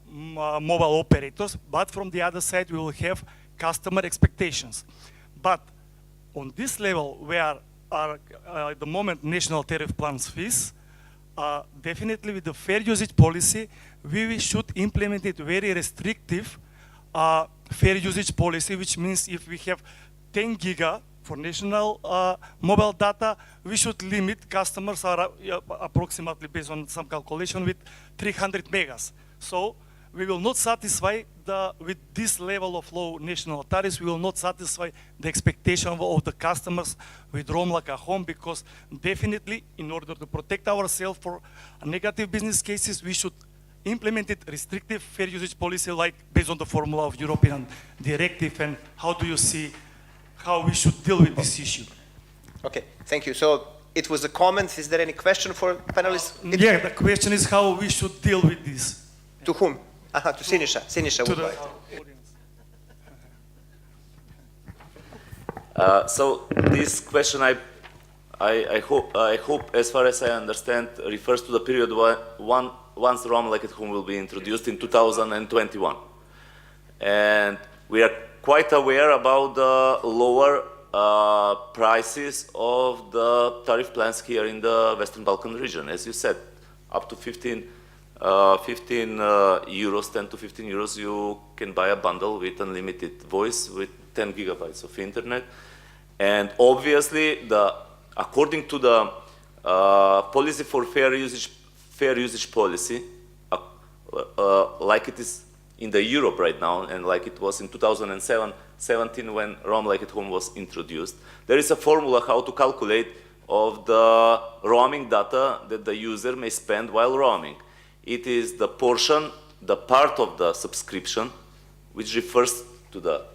Speaker 10: mobile operators, but from the other side we will have customer expectations. But on this level where at the moment national tariff plans fees, definitely with the fair usage policy we should implement it very restrictive fair usage policy, which means if we have 10 giga for national mobile data, we should limit customers approximately based on some calculation with 300 megas. So we will not satisfy with this level of low national tariffs, we will not satisfy the expectation of the customers with Roam like a home, because definitely, in order to protect ourselves for negative business cases, we should implement it restrictive fair usage policy, like based on the formula of European directive. And how do you see how we should deal with this issue?
Speaker 2: Okay, thank you. So it was a comment. Is there any question for panelists?
Speaker 10: Yeah, the question is how we should deal with this.
Speaker 2: To whom? Aha, to Sinisha. Sinisha
Speaker 10: To
Speaker 2: would
Speaker 10: the
Speaker 2: like.
Speaker 10: audience.
Speaker 7: So this question, I hope, as far as I understand, refers to the period once Roam like at home will be introduced in 2021. And we are quite aware about the lower prices of the tariff plans here in the Western Balkan region. As you said, up to 15 euros, 10 to 15 euros, you can buy a bundle with unlimited voice with 10 gigabytes of internet. And obviously, according to the policy for fair usage policy, like it is in the Europe right now, and like it was in 2017 when Roam like at home was introduced, there is a formula how to calculate of the roaming data that the user may spend while roaming. It is the portion, the part of the subscription, which refers to the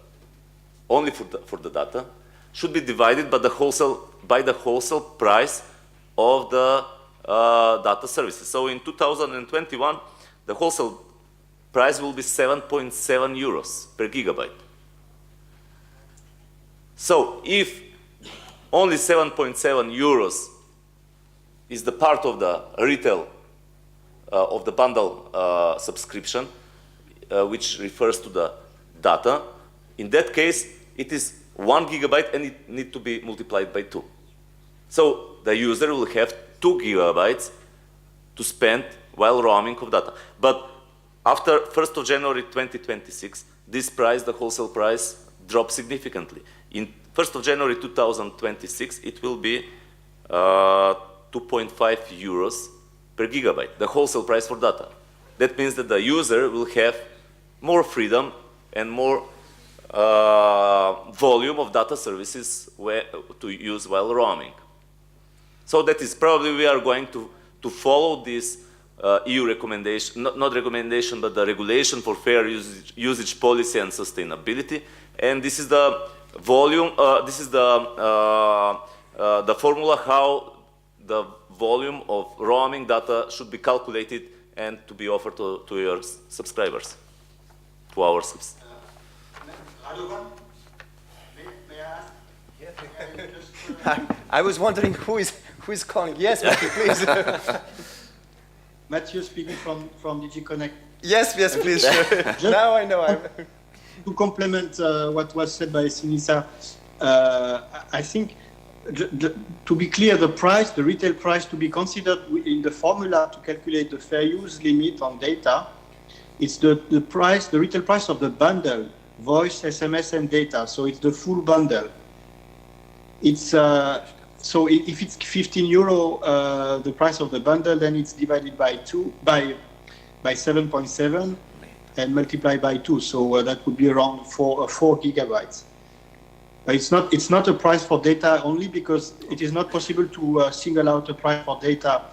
Speaker 7: only for the data, should be divided by the wholesale price of the data services. So in 2021, the wholesale price will be 7.7 euros per gigabyte. So if only 7.7 euros is the part of the retail of the bundle subscription, which refers to the data, in that case, it is 1 gigabyte and it needs to be multiplied by 2. So the user will have 2 gigabytes to spend while roaming of data. But after 1st of January 2026, this price, the wholesale price, drops significantly. In 1st of January 2026, it will be 2.5 euros per gigabyte, the wholesale price for data. That means that the user will have more freedom and more volume of data services to use while roaming. So that is probably we are going to follow this EU recommendation, not recommendation, but the regulation for fair usage policy and sustainability. And this is the volume, this is the formula how the volume of roaming data should be calculated and to be offered to your subscribers, to our subscribers.
Speaker 4: May I ask?
Speaker 2: I was wondering who is calling. Yes, Matthew, please.
Speaker 4: Matthew speaking from DG Connect.
Speaker 2: Yes, please. Sure. Now I know.
Speaker 4: To complement what was said by Sinisa, I think to be clear, the retail price to be considered in the formula to calculate the fair use limit on data, it's the retail price of the bundle, voice, SMS, and data. So it's the full bundle. It's so if it's 15 euro, the price of the bundle, then it's divided by 7.7 and multiplied by 2. So that would be around 4 gigabytes. It's not a price for data only, because it is not possible to single out a price for data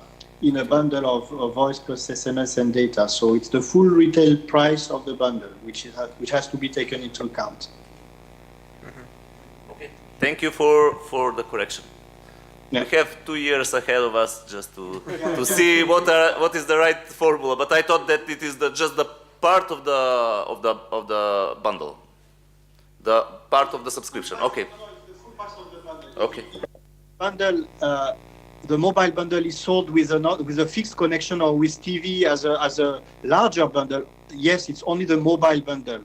Speaker 4: in a bundle of voice plus SMS and data. So it's the full retail price of the bundle, which has to be taken into account.
Speaker 7: Okay. Thank you for the correction.
Speaker 4: Yeah.
Speaker 7: We have 2 years ahead of us just to see what is the right formula. But I thought that it is just the part of the bundle, the part of the subscription. Okay. Okay.
Speaker 4: Bundle, the mobile bundle is sold with a fixed connection or with TV as a larger bundle. Yes, it's only the mobile bundle,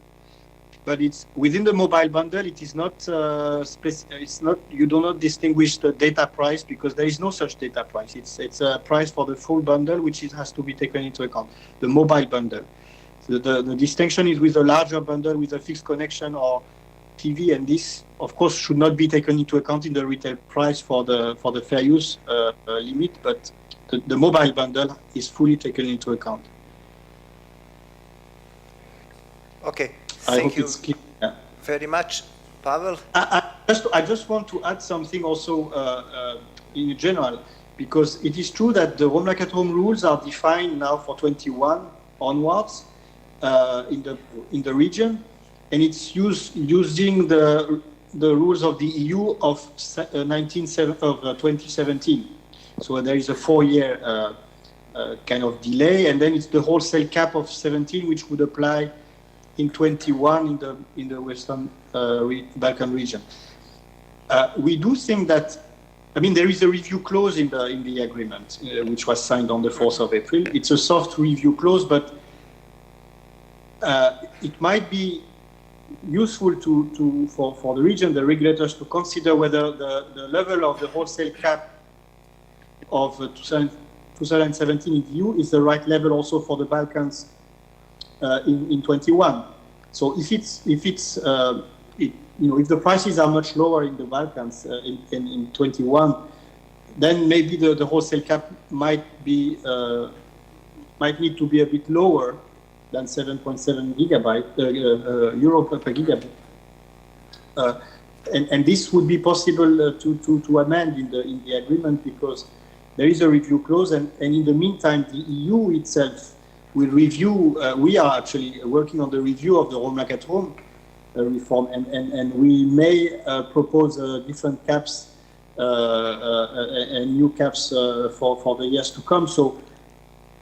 Speaker 4: but it's within the mobile bundle. It is not. It's not. You do not distinguish the data price, because there is no such data price. It's a price for the full bundle, which has to be taken into account. The mobile bundle. So the distinction is with a larger bundle with a fixed connection or TV, and this, of course, should not be taken into account in the retail price for the fair use limit. But the mobile bundle is fully taken into account.
Speaker 2: Okay,
Speaker 4: I
Speaker 2: thank
Speaker 4: hope
Speaker 2: you
Speaker 4: it's clear. Yeah.
Speaker 2: very much, Pavel.
Speaker 4: I just want to add something also in general, because it is true that the Rome like at home rules are defined now for 21 onwards in the region, and it's using the rules of the EU of 2017. So there is a 4-year kind of delay, and then it's the wholesale cap of 17, which would apply in 21 in the Western Balkan region. We do think that, I mean, there is a review clause in the agreement, which was signed on the 4th of April. It's a soft review clause, but it might be useful for the region, the regulators, to consider whether the level of the wholesale cap of 2017 in the EU is the right level also for the Balkans in 21. So if the prices are much lower in the Balkans in 21, then maybe the wholesale cap might need to be a bit lower than 7.7 euro per gigabit. And this would be possible to amend in the agreement, because there is a review clause, and in the meantime, the EU itself will review. We are actually working on the review of the Rome like at home reform, and we may propose different caps and new caps for the years to come. So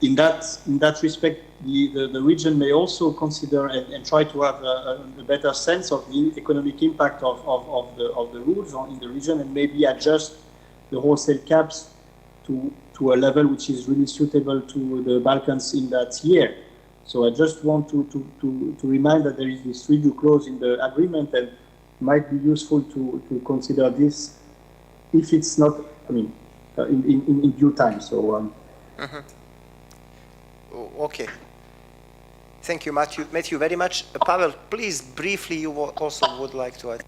Speaker 4: in that respect, the region may also consider and try to have a better sense of the economic impact of the rules in the region, and maybe adjust the wholesale caps to a level which is really suitable to the Balkans in that year. So I just want to remind that there is this review clause in the agreement, and it might be useful to consider this if it's not, I mean, in due time. So.
Speaker 2: Okay. Thank you, Matthew, very much. Pavel, please, briefly, you also would like to add.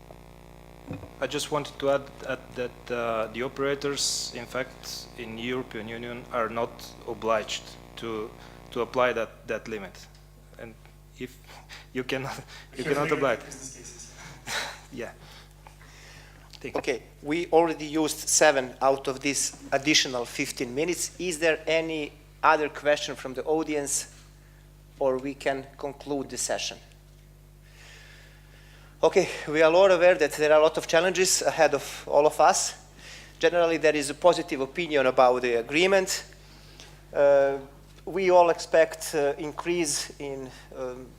Speaker 9: I just wanted to add that the operators, in fact, in the European Union are not obliged to apply that limit, and if you cannot oblige. Yeah.
Speaker 2: Okay, we already used 7 out of this additional 15 minutes. Is there any other question from the audience, or we can conclude the session? Okay, we are all aware that there are a lot of challenges ahead of all of us. Generally, there is a positive opinion about the agreement. We all expect increase in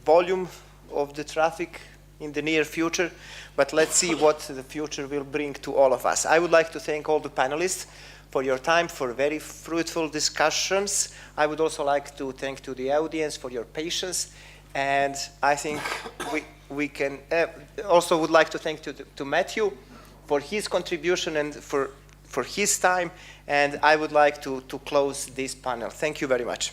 Speaker 2: volume of the traffic in the near future, but let's see what the future will bring to all of us. I would like to thank all the panelists for your time, for very fruitful discussions. I would also like to thank to the audience for your patience, and I think we can also would like to thank to Matthew for his contribution and for his time, and I would like to close this panel. Thank you very much.